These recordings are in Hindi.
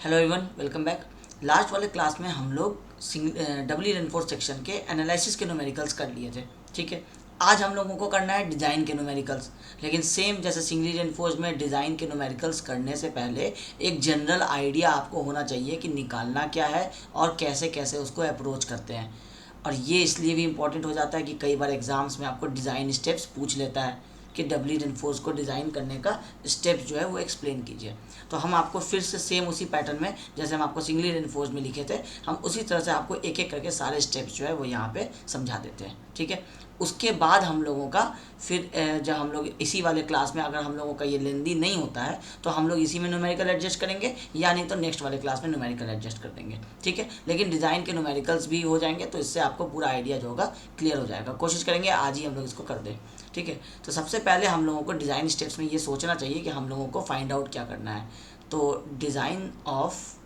Hello everyone, welcome back. Last वाले क्लास में हम लोग डबली रेनफोर्स सेक्शन के एनालिसिस के न्यूमेरिकल्स कर लिए थे। ठीक है, आज हम लोगों को करना है डिज़ाइन के न्यूमेरिकल्स। लेकिन सेम जैसे सिंगली रेनफोर्स में डिज़ाइन के न्यूमेरिकल्स करने से पहले एक जनरल आइडिया आपको होना चाहिए कि निकालना क्या है और कैसे कैसे उसको अप्रोच करते हैं। और ये इसलिए भी इम्पॉर्टेंट हो जाता है कि कई बार एग्ज़ाम्स में आपको डिज़ाइन स्टेप्स पूछ लेता है कि डबली रेनफोर्स को डिज़ाइन करने का स्टेप्स जो है वो एक्सप्लेन कीजिए। तो हम आपको फिर से सेम उसी पैटर्न में जैसे हम आपको सिंगली रेनफोर्स में लिखे थे, हम उसी तरह से आपको एक एक करके सारे स्टेप्स जो है वो यहाँ पे समझा देते हैं। ठीक है, उसके बाद हम लोगों का फिर जब हम लोग इसी वाले क्लास में अगर हम लोगों का ये लेंदी नहीं होता है तो हम लोग इसी में न्यूमेरिकल एडजस्ट करेंगे, या नहीं तो नेक्स्ट वाले क्लास में न्यूमेरिकल एडजस्ट कर देंगे। ठीक है, लेकिन डिज़ाइन के न्यूमेरिकल्स भी हो जाएंगे तो इससे आपको पूरा आइडिया जो होगा क्लियर हो जाएगा। कोशिश करेंगे आज ही हम लोग इसको कर दें। ठीक है, तो सबसे पहले हम लोगों को डिज़ाइन स्टेप्स में ये सोचना चाहिए कि हम लोगों को फाइंड आउट क्या करना है। तो design of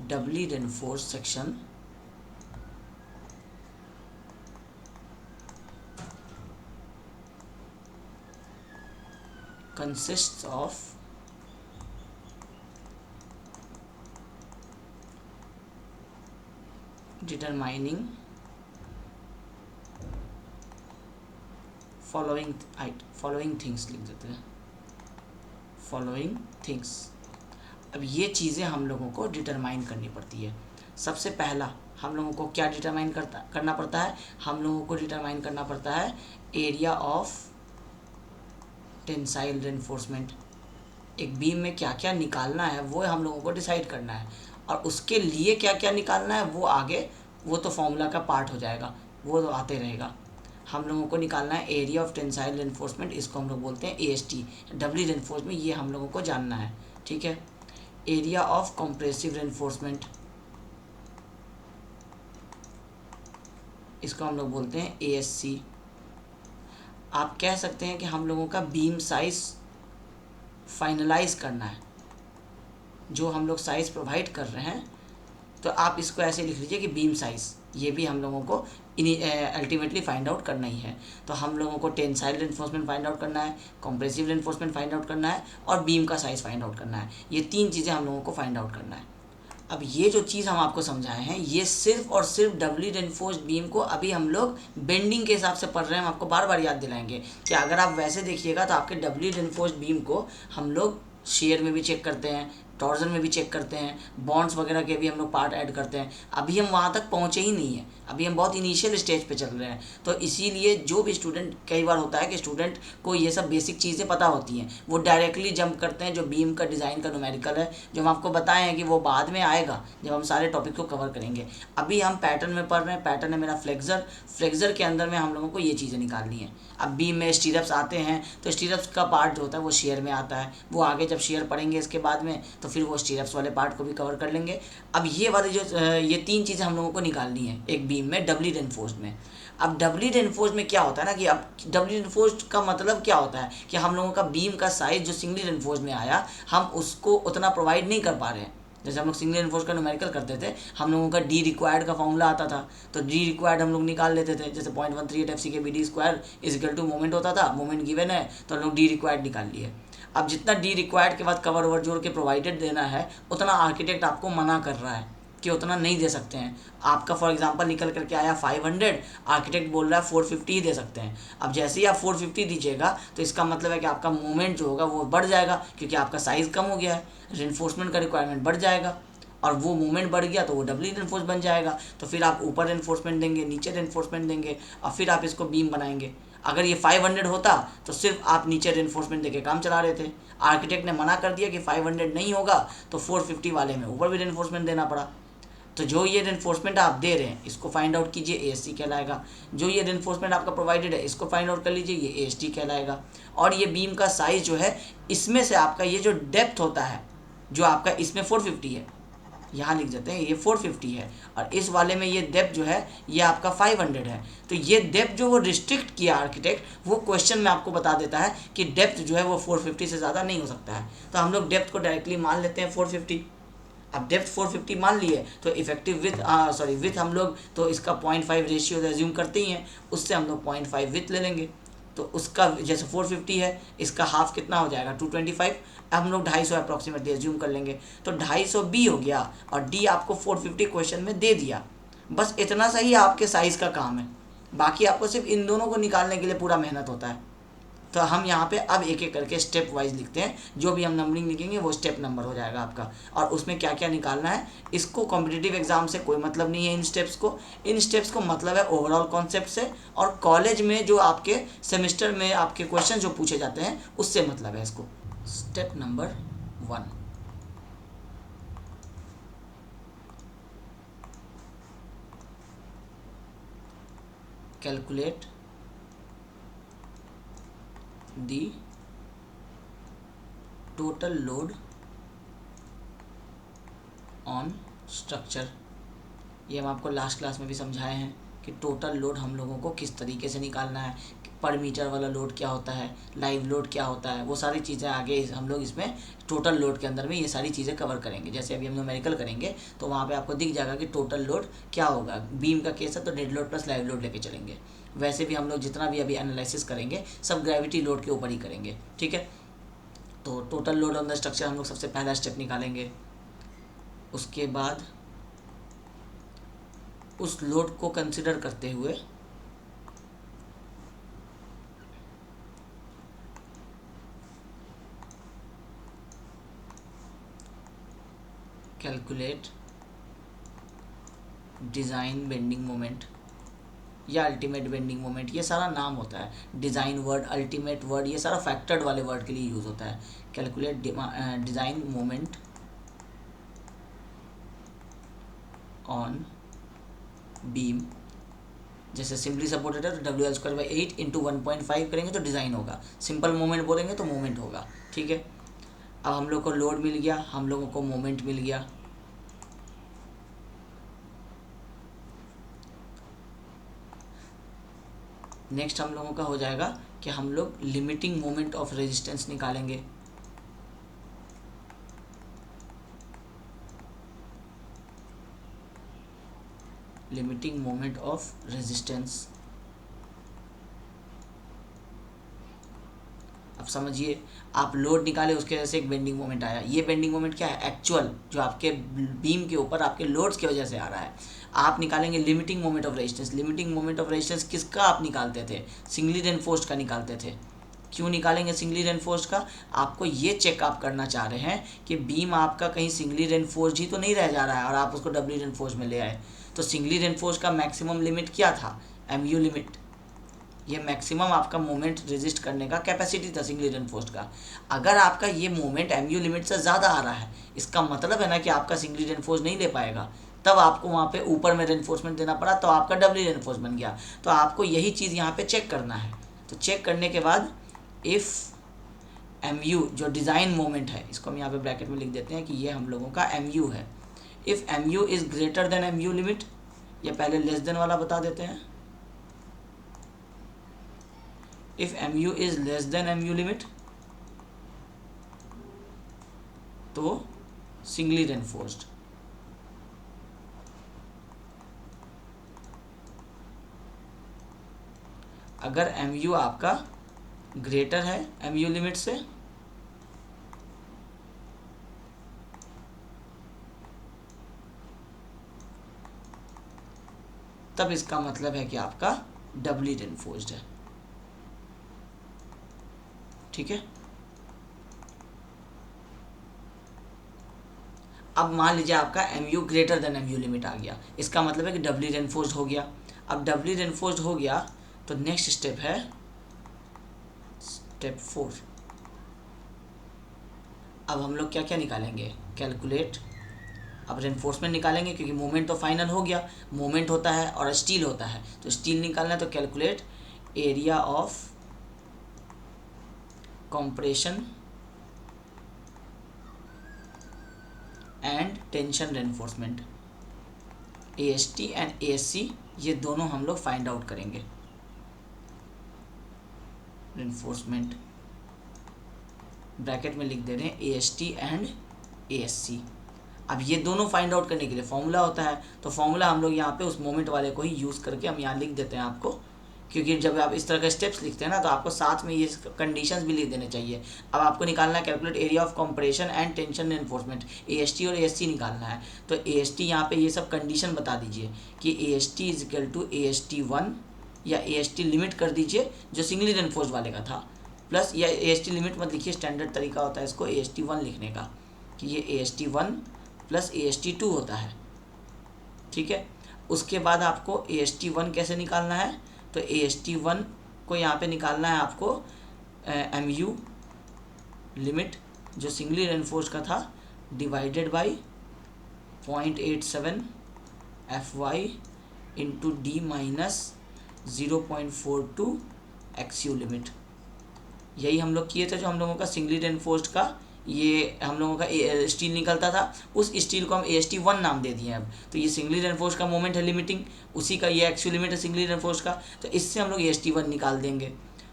doubly reinforce section consists of determining following things लिख देते हैं, following things। अब ये चीज़ें हम लोगों को डिटरमाइन करनी पड़ती है। सबसे पहला हम लोगों को क्या डिटरमाइन करना पड़ता है, हम लोगों को डिटरमाइन करना पड़ता है एरिया ऑफ टेंसाइल रेनफोर्समेंट। एक बीम में क्या क्या निकालना है वो हम लोगों को डिसाइड करना है, और उसके लिए क्या क्या निकालना है वो आगे वो तो फॉर्मूला का पार्ट हो जाएगा, वो तो आते रहेगा। हम लोगों को निकालना है एरिया ऑफ टेंसाइल रेनफोर्समेंट, इसको हम लोग बोलते हैं AST डबली रेनफोर्स में, ये हम लोगों को जानना है। ठीक है, एरिया ऑफ कंप्रेसिव रेनफोर्समेंट, इसको हम लोग बोलते हैं ASC। आप कह सकते हैं कि हम लोगों का बीम साइज फाइनलाइज करना है, जो हम लोग साइज़ प्रोवाइड कर रहे हैं, तो आप इसको ऐसे लिख लीजिए कि बीम साइज़, ये भी हम लोगों को अल्टीमेटली फाइंड आउट करना ही है। तो हम लोगों को टेंसाइल रेनफोर्समेंट फाइंड आउट करना है, कॉम्प्रेसिव रेनफोर्समेंट फाइंड आउट करना है, और बीम का साइज़ फाइंड आउट करना है। ये तीन चीज़ें हम लोगों को फाइंड आउट करना है। अब ये जो चीज़ हम आपको समझाए हैं ये सिर्फ और सिर्फ डबली रेनफोर्स बीम को अभी हम लोग बेंडिंग के हिसाब से पढ़ रहे हैं। हम आपको बार बार याद दिलाएंगे कि अगर आप वैसे देखिएगा तो आपके डबली रेनफोर्स बीम को हम लोग शेयर में भी चेक करते हैं, टॉर्जन में भी चेक करते हैं, बॉन्ड्स वगैरह के भी हम लोग पार्ट ऐड करते हैं। अभी हम वहाँ तक पहुँचे ही नहीं हैं, अभी हम बहुत इनिशियल स्टेज पे चल रहे हैं। तो इसीलिए जो भी स्टूडेंट, कई बार होता है कि स्टूडेंट को ये सब बेसिक चीज़ें पता होती हैं, वो डायरेक्टली जंप करते हैं जो बीम का डिज़ाइन का न्यूमेरिकल है, जो हम आपको बताए हैं कि वो बाद में आएगा जब हम सारे टॉपिक को कवर करेंगे। अभी हम पैटर्न में पढ़ रहे हैं। पैटर्न है मेरा फ्लेक्सर के अंदर में हम लोगों को ये चीज़ें निकालनी है। अब बीम में स्टीरप्स आते हैं तो स्टीरप्स का पार्ट जो होता है वो शेयर में आता है, वो आगे जब शेयर पढ़ेंगे इसके बाद में तो फिर वो स्टीरप्स वाले पार्ट को भी कवर कर लेंगे। अब ये वाली जो ये तीन चीज़ें हम लोगों को निकालनी है एक बीम में डबली रेनफोर्स में। अब डबली रेनफोर्स में क्या होता है ना कि अब डबली रेनफोर्स का मतलब क्या होता है कि हम लोगों का बीम का साइज जो सिंगली रेनफोर्स में आया हम उसको उतना प्रोवाइड नहीं कर पा रहे हैं। जैसे हम लोग सिंगल रेनफोर्स का न्यूमेरिकल करते थे, हम लोगों का डी रिक्वायर्ड का फॉर्मूला आता था, तो डी रिक्वायर्ड हम लोग निकाल लेते थे। जैसे 0.138 FC के BD square is equal to moment होता था, मोमेंट गिवन है तो हम लोग डी रिक्वायर्ड निकाल लिए। अब जितना डी रिक्वायर्ड के बाद कवर ओवर जोड़ के प्रोवाइडेड देना है उतना आर्किटेक्ट आपको मना कर रहा है कि उतना नहीं दे सकते हैं। आपका फॉर एग्जांपल निकल करके आया 500, आर्किटेक्ट बोल रहा है 450 ही दे सकते हैं। अब जैसे ही आप 450 दीजिएगा तो इसका मतलब है कि आपका मूवमेंट जो होगा वो बढ़ जाएगा, क्योंकि आपका साइज़ कम हो गया है, रेनफोर्समेंट का रिक्वायरमेंट बढ़ जाएगा, और वो मूवमेंट बढ़ गया तो वो डबली रेनफोर्स बन जाएगा। तो फिर आप ऊपर रेनफोर्समेंट देंगे, नीचे रेनफोर्समेंट देंगे, और फिर आप इसको बीम बनाएंगे। अगर ये 500 होता तो सिर्फ आप नीचे रेनफोर्समेंट देके काम चला रहे थे। आर्किटेक्ट ने मना कर दिया कि 500 नहीं होगा, तो 450 वाले में ऊपर भी रेनफोर्समेंट देना पड़ा। तो जो ये रेनफोर्समेंट आप दे रहे हैं इसको फाइंड आउट कीजिए, ASC कहलाएगा। जो ये रेनफोर्समेंट आपका प्रोवाइडेड है इसको फाइंड आउट कर लीजिए, ये AST कहलाएगा। और ये बीम का साइज जो है इसमें से आपका ये जो डेप्थ होता है जो आपका इसमें 450 है, यहाँ लिख देते हैं ये 450 है, और इस वाले में ये डेप्थ जो है ये आपका 500 है। तो ये डेप्थ जो वो रिस्ट्रिक्ट किया आर्किटेक्ट, वो क्वेश्चन में आपको बता देता है कि डेप्थ जो है वो 450 से ज़्यादा नहीं हो सकता है। तो हम लोग डेप्थ को डायरेक्टली मान लेते हैं 450। अब डेप्थ 450 मान लिए तो इफेक्टिव विथ हम लोग तो इसका 0.5 रेशियो एज्यूम करते ही हैं, उससे हम लोग 0.5 विथ ले लेंगे। तो उसका जैसे 450 है, इसका हाफ कितना हो जाएगा 225। अब हम लोग 250 अप्रॉक्सीमेटली एज्यूम कर लेंगे, तो 250 बी हो गया और डी आपको 450 क्वेश्चन में दे दिया। बस इतना सा ही आपके साइज़ का काम है, बाकी आपको सिर्फ इन दोनों को निकालने के लिए पूरा मेहनत होता है। तो हम यहाँ पे अब एक एक करके स्टेप वाइज लिखते हैं, जो भी हम नंबरिंग लिखेंगे वो स्टेप नंबर हो जाएगा आपका, और उसमें क्या क्या निकालना है। इसको कॉम्पिटिटिव एग्जाम से कोई मतलब नहीं है, इन स्टेप्स को मतलब है ओवरऑल कॉन्सेप्ट से, और कॉलेज में जो आपके सेमेस्टर में आपके क्वेश्चन जो पूछे जाते हैं उससे मतलब है इसको। Step number 1, calculate the total load on structure. ये हम आपको लास्ट क्लास में भी समझाए हैं कि टोटल लोड हम लोगों को किस तरीके से निकालना है, पर मीटर वाला लोड क्या होता है, लाइव लोड क्या होता है, वो सारी चीज़ें आगे हम लोग इसमें टोटल लोड के अंदर में ये सारी चीज़ें कवर करेंगे। जैसे अभी हम न्यूमेरिकल करेंगे तो वहाँ पे आपको दिख जाएगा कि टोटल लोड क्या होगा। बीम का केस है तो dead load plus live load लेके चलेंगे। वैसे भी हम लोग जितना भी अभी एनालिसिस करेंगे सब ग्रेविटी लोड के ऊपर ही करेंगे, ठीक है। तो total load on the structure हम लोग सबसे पहला स्टेप निकालेंगे। उसके बाद उस लोड को कंसिडर करते हुए कैलकुलेट डिज़ाइन बेंडिंग मोमेंट या अल्टीमेट बेंडिंग मोमेंट, ये सारा नाम होता है। डिज़ाइन वर्ड, अल्टीमेट वर्ड, ये सारा फैक्टर्ड वाले वर्ड के लिए यूज़ होता है। Calculate design moment on beam, जैसे सिंपली सपोर्टेड है तो WL²/8 इंटू 1.5 करेंगे तो डिज़ाइन होगा, सिंपल मोमेंट बोलेंगे तो मोमेंट होगा, ठीक है। अब हम लोग को लोड मिल गया, हम लोगों को मोमेंट मिल गया। नेक्स्ट हम लोगों का हो जाएगा कि हम लोग लिमिटिंग मोमेंट ऑफ रेजिस्टेंस निकालेंगे। लिमिटिंग मोमेंट ऑफ रेजिस्टेंस, अब समझिए, आप लोड निकाले उसके वजह से एक बेंडिंग मोमेंट आया। ये बेंडिंग मोमेंट क्या है, एक्चुअल जो आपके बीम के ऊपर आपके लोड्स की वजह से आ रहा है। आप निकालेंगे limiting moment of resistance. Limiting moment of resistance किसका आप निकालते थे, सिंगली रेनफोर्स्ड का निकालते थे। क्यों निकालेंगे सिंगली रेनफोर्स्ड का, आपको ये चेक आप करना चाह रहे हैं कि बीम आपका कहीं सिंगली रेनफोर्स्ड ही तो नहीं रह जा रहा है और आप उसको डबली रेनफोर्स्ड में ले आए। तो सिंगली रेनफोर्स्ड का मैक्सिमम लिमिट क्या था, MU लिमिट। ये मैक्सिमम आपका मोमेंट रेजिस्ट करने का कैपेसिटी था सिंगली रेनफोर्स्ड का। अगर आपका ये मोमेंट MU लिमिट से ज़्यादा आ रहा है, इसका मतलब है ना कि आपका सिंगली रेनफोर्स्ड नहीं ले पाएगा, तब आपको वहाँ पे ऊपर में रेनफोर्समेंट देना पड़ा, तो आपका डबली रेनफोर्स बन गया। तो आपको यही चीज़ यहाँ पे चेक करना है। तो चेक करने के बाद इफ़ MU जो डिज़ाइन मोमेंट है, इसको हम यहाँ पे ब्रैकेट में लिख देते हैं कि ये हम लोगों का MU है। If MU is greater than MU limit, या पहले लेस देन वाला बता देते हैं। If MU is less than MU limit, तो सिंगली रेनफोर्स्ड। अगर MU आपका ग्रेटर है MU लिमिट से, तब इसका मतलब है कि आपका डबली रेनफोर्स्ड है, ठीक है। अब मान लीजिए आपका MU greater than MU limit आ गया, इसका मतलब है कि डबली रेनफोर्स्ड हो गया। अब डबली रेनफोर्स्ड हो गया तो नेक्स्ट स्टेप है स्टेप 4। अब हम लोग क्या क्या निकालेंगे, कैलकुलेट, अब रेनफोर्समेंट निकालेंगे क्योंकि मोमेंट तो फाइनल हो गया। मोमेंट होता है और स्टील होता है, तो स्टील निकालना है तो calculate area of compression and tension reinforcement, AST and ASC, ये दोनों हम लोग फाइंड आउट करेंगे। रेनफोर्समेंट ब्रैकेट में लिख दे रहे हैं AST एंड ASC। अब ये दोनों फाइंड आउट करने के लिए फॉर्मूला होता है, तो फॉर्मूला हम लोग यहाँ पे उस मोमेंट वाले को ही यूज़ करके हम यहाँ लिख देते हैं आपको क्योंकि जब आप इस तरह के स्टेप्स लिखते हैं ना तो आपको साथ में ये कंडीशंस भी लिख देने चाहिए। अब आपको निकालना है calculate area of compression and tension reinforcement, AST और ASC निकालना है। तो AST यहाँ पे ये सब कंडीशन बता दीजिए कि AST is equal to AST1 या AST लिमिट कर दीजिए जो सिंगली रेनफोर्स वाले का था, प्लस या AST लिमिट मत लिखिए, स्टैंडर्ड तरीका होता है इसको AST1 लिखने का कि ये AST1 प्लस AST2 होता है, ठीक है। उसके बाद आपको AST1 कैसे निकालना है, तो AST1 को यहाँ पे निकालना है आपको MU लिमिट जो सिंगली रेनफोर्स का था divided by 0.87 FY into D minus 0.42 XU limit. यही हम लोग किए थे जो हम लोगों का सिंगली रेनफोर्स्ड का ये हम लोगों का स्टील निकलता था, उस स्टील को हम AST1 नाम दे दिए। अब तो ये सिंगली रेनफोर्स का मोमेंट है लिमिटिंग, उसी का ये एक्चुअल लिमिट है सिंगली रेनफोर्स का, तो इससे हम लोग AST1 निकाल देंगे।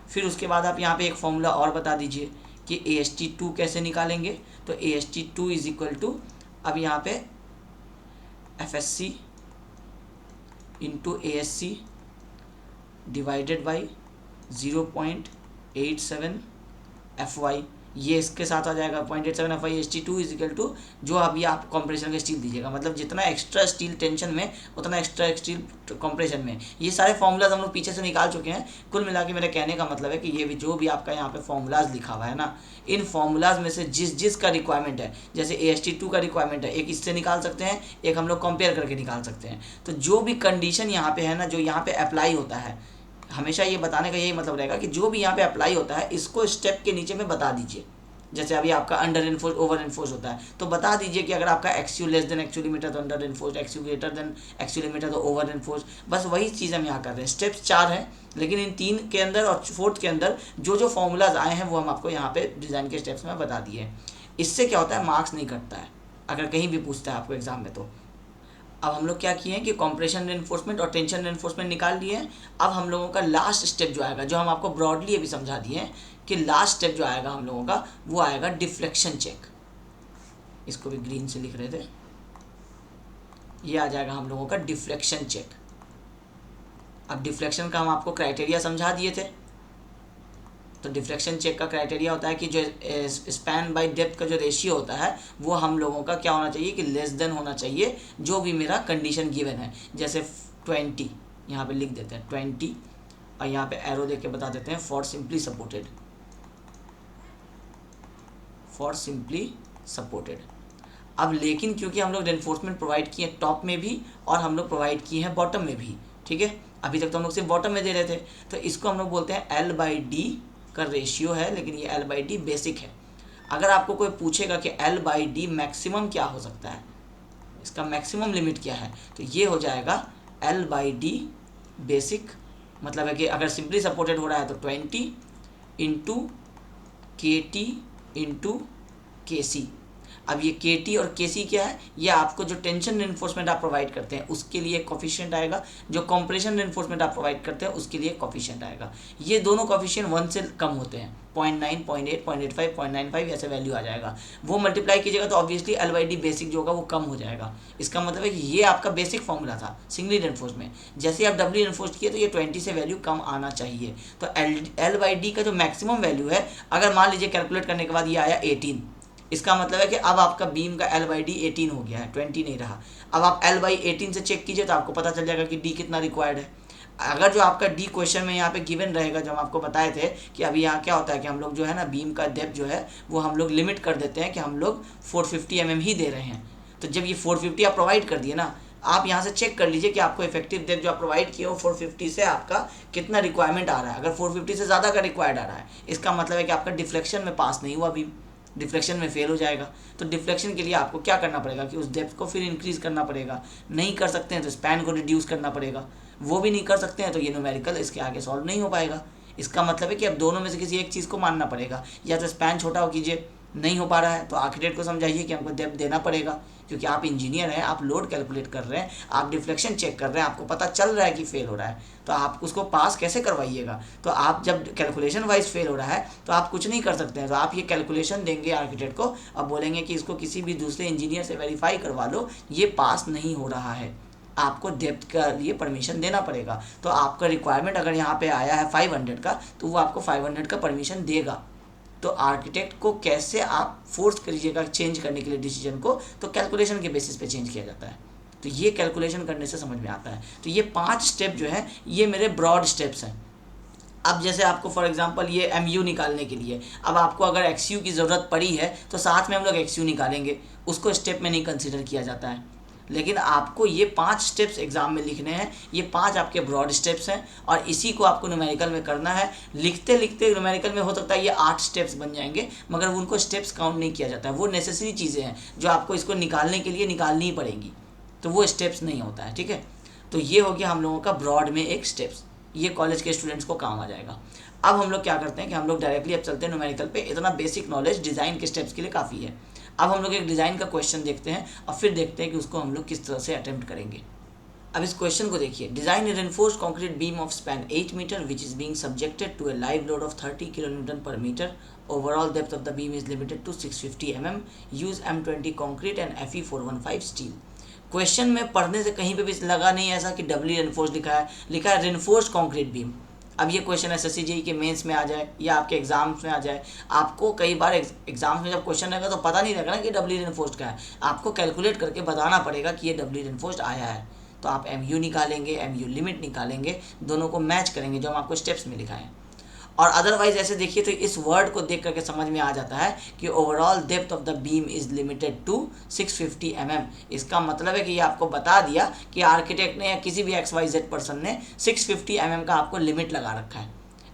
फिर उसके बाद आप यहाँ पे एक फॉर्मूला और बता दीजिए कि AST2 कैसे निकालेंगे, तो AST2 इज इक्वल टू, अब यहाँ पे FSC into ASC divided by 0.87 FY, ये इसके साथ आ जाएगा 0.87 FY AST2 is equal to जो अभी आप कंप्रेशन का स्टील दीजिएगा, मतलब जितना एक्स्ट्रा स्टील टेंशन में उतना एक्स्ट्रा स्टील कंप्रेशन में। ये सारे फॉर्मूलाज हम लोग पीछे से निकाल चुके हैं। कुल मिला के मेरे कहने का मतलब है कि ये भी जो भी आपका यहाँ पे फॉर्मूलाज लिखा हुआ है ना, इन फॉर्मूलाज में से जिस का रिक्वायरमेंट है, जैसे AST2 का रिक्वायरमेंट है, एक इससे निकाल सकते हैं, एक हम लोग कंपेयर करके निकाल सकते हैं। तो जो भी कंडीशन यहाँ पे है ना, जो यहाँ पे अप्लाई होता है, हमेशा ये बताने का यही मतलब रहेगा कि जो भी यहाँ पे अप्लाई होता है इसको स्टेप के नीचे में बता दीजिए। जैसे अभी आपका अंडर इन्फोर्स ओवर इन्फोर्स होता है तो बता दीजिए कि अगर आपका XU less than XU limit है तो under enforce, XU greater than XU limit है तो ओवर इन्फोर्स। बस वही चीज़ हम यहाँ कर रहे हैं। स्टेप्स 4 हैं, लेकिन इन 3 के अंदर और 4th के अंदर जो जो फॉर्मूलाज आए हैं वो हम आपको यहाँ पे डिज़ाइन के स्टेप्स में बता दिए। इससे क्या होता है, मार्क्स नहीं कटता है अगर कहीं भी पूछता है आपको एग्जाम में। तो अब हम लोग क्या किए हैं कि कॉम्प्रेशन रेनफोर्समेंट और टेंशन रेनफोर्समेंट निकाल लिए हैं। अब हम लोगों का लास्ट स्टेप जो आएगा, जो हम आपको ब्रॉडली अभी समझा दिए हैं कि लास्ट स्टेप जो आएगा हम लोगों का वो आएगा डिफ्लेक्शन चेक। इसको भी ग्रीन से लिख रहे थे, ये आ जाएगा हम लोगों का डिफ्लेक्शन चेक। अब डिफ्लेक्शन का हम आपको क्राइटेरिया समझा दिए थे। तो डिफ्लेक्शन चेक का क्राइटेरिया होता है कि जो स्पैन बाय डेप्थ का जो रेशियो होता है वो हम लोगों का क्या होना चाहिए कि लेस देन होना चाहिए जो भी मेरा कंडीशन गिवन है। जैसे 20 यहाँ पे लिख देते हैं 20 और यहाँ पे एरो देके बता देते हैं for simply supported, for simply supported. अब लेकिन क्योंकि हम लोग रेनफोर्समेंट प्रोवाइड किए टॉप में भी और हम लोग प्रोवाइड किए हैं बॉटम में भी, ठीक है। अभी तक तो हम लोग सिर्फ बॉटम में दे रहे थे, तो इसको हम लोग बोलते हैं L/D का रेशियो है, लेकिन ये L/D बेसिक है। अगर आपको कोई पूछेगा कि L/D मैक्सिमम क्या हो सकता है, इसका मैक्सिमम लिमिट क्या है, तो ये हो जाएगा L/D बेसिक, मतलब है कि अगर सिंपली सपोर्टेड हो रहा है तो 20 इंटू KT इंटू KC। अब ये KT और KC क्या है, ये आपको जो टेंशन रेनफोर्समेंट आप प्रोवाइड करते हैं उसके लिए कोफिशिएंट आएगा, जो कंप्रेशन रेनफोर्समेंट आप प्रोवाइड करते हैं उसके लिए कोफिशिएंट आएगा। ये दोनों कोफिशिएंट 1 से कम होते हैं, 0.9, 0.8, 0.85, 0.95 ऐसे वैल्यू आ जाएगा। वो मल्टीप्लाई कीजिएगा तो ऑब्वियसली L/D बेसिक जो होगा वो कम हो जाएगा। इसका मतलब है कि ये आपका बेसिक फॉर्मूला था सिंगली रेनफोर्स में। जैसे आप डबली रेनफोर्स किए तो ये 20 से वैल्यू कम आना चाहिए। तो L/D का जो मैक्सिमम वैल्यू है, अगर मान लीजिए कैलकुलेट करने के बाद ये आया 18, इसका मतलब है कि अब आपका बीम का L/D 18 हो गया है, 20 नहीं रहा। अब आप L/18 से चेक कीजिए तो आपको पता चल जाएगा कि D कितना रिक्वायर्ड है। अगर जो आपका D क्वेश्चन में यहाँ पे गिवन रहेगा, जो हम आपको बताए थे कि अभी यहाँ क्या होता है कि हम लोग जो है ना बीम का डेप्थ जो है वो हम लोग लिमिट कर देते हैं कि हम लोग 450 mm ही दे रहे हैं। तो जब ये 450 आप प्रोवाइड कर दिए ना, आप यहाँ से चेक कर लीजिए कि आपको इफेक्टिव डेप्थ जो आप प्रोवाइड किए वो 450 से आपका कितना रिक्वायरमेंट आ रहा है। अगर 450 से ज़्यादा का रिक्वायर्ड आ रहा है, इसका मतलब है कि आपका डिफ्लेक्शन में पास नहीं हुआ बीम, डिफ्लेक्शन में फेल हो जाएगा। तो डिफ्लेक्शन के लिए आपको क्या करना पड़ेगा कि उस डेप्थ को फिर इंक्रीज़ करना पड़ेगा। नहीं कर सकते हैं तो स्पैन को रिड्यूस करना पड़ेगा। वो भी नहीं कर सकते हैं तो ये न्यूमेरिकल इसके आगे सॉल्व नहीं हो पाएगा। इसका मतलब है कि अब दोनों में से किसी एक चीज़ को मानना पड़ेगा, या तो स्पैन छोटा हो कीजिए, नहीं हो पा रहा है तो आर्किटेक्ट को समझाइए कि हमको डेप्थ देना पड़ेगा, क्योंकि आप इंजीनियर हैं, आप लोड कैलकुलेट कर रहे हैं, आप डिफ्लेक्शन चेक कर रहे हैं, आपको पता चल रहा है कि फेल हो रहा है, तो आप उसको पास कैसे करवाइएगा। तो आप जब कैलकुलेशन वाइज फेल हो रहा है तो आप कुछ नहीं कर सकते हैं। तो आप ये कैलकुलेशन देंगे आर्किटेक्ट को और बोलेंगे कि इसको किसी भी दूसरे इंजीनियर से वेरीफाई करवा लो, ये पास नहीं हो रहा है। आपको डेप्थ का लिए परमिशन देना पड़ेगा। तो आपका रिक्वायरमेंट अगर यहाँ पे आया है 500 का, तो वो आपको 500 का परमिशन देगा। तो आर्किटेक्ट को कैसे आप फोर्स करिएगा चेंज करने के लिए डिसीजन को, तो कैलकुलेशन के बेसिस पे चेंज किया जाता है। तो ये कैलकुलेशन करने से समझ में आता है। तो ये 5 स्टेप जो है ये मेरे ब्रॉड स्टेप्स हैं। अब जैसे आपको फॉर एग्जांपल ये MU निकालने के लिए, अब आपको अगर XU की ज़रूरत पड़ी है तो साथ में हम लोग XU निकालेंगे, उसको स्टेप में नहीं कंसिडर किया जाता है। लेकिन आपको ये 5 स्टेप्स एग्जाम में लिखने हैं, ये 5 आपके ब्रॉड स्टेप्स हैं और इसी को आपको न्यूमेरिकल में करना है। लिखते लिखते न्यूमेरिकल में हो सकता है ये 8 स्टेप्स बन जाएंगे, मगर उनको स्टेप्स काउंट नहीं किया जाता है। वो नेसेसरी चीज़ें हैं जो आपको इसको निकालने के लिए निकालनी ही पड़ेंगी, तो वो स्टेप्स नहीं होता है। ठीक है, तो ये हो गया हम लोगों का ब्रॉड में एक स्टेप्स, ये कॉलेज के स्टूडेंट्स को काम आ जाएगा। अब हम लोग क्या करते हैं कि हम लोग डायरेक्टली अब चलते हैं न्यूमेरिकल पे। इतना बेसिक नॉलेज डिज़ाइन के स्टेप्स के लिए काफ़ी है। अब हम लोग एक डिज़ाइन का क्वेश्चन देखते हैं और फिर देखते हैं कि उसको हम लोग किस तरह से अटेम्प्ट करेंगे। अब इस क्वेश्चन को देखिए, design a reinforced concrete beam of span 8 metre which is being subjected to a live load of 30 kN per meter. Overall depth of the beam is limited to 650 mm. Use M20 concrete and Fe415 steel. Question में पढ़ने से कहीं पे भी लगा नहीं ऐसा कि डबली रेनफोर्स लिखा है रेनफोर्स्ड कंक्रीट बीम। अब ये क्वेश्चन SSC JEE के मेंस में आ जाए या आपके एग्जाम्स में आ जाए, आपको कई बार एग्जाम्स में जब क्वेश्चन रहेगा तो पता नहीं रहेगा ना कि डबली रेनफोर्स्ड का है, आपको कैलकुलेट करके बताना पड़ेगा कि ये डबली रेनफोर्स्ड आया है। तो आप MU निकालेंगे, MU लिमिट निकालेंगे, दोनों को मैच करेंगे जो हम आपको स्टेप्स में लिखाएं। और अदरवाइज ऐसे देखिए तो इस वर्ड को देख करके समझ में आ जाता है कि overall depth of the beam is limited to 650 mm। इसका मतलब है कि ये आपको बता दिया कि आर्किटेक्ट ने या किसी भी XYZ पर्सन ने 650 mm का आपको लिमिट लगा रखा है।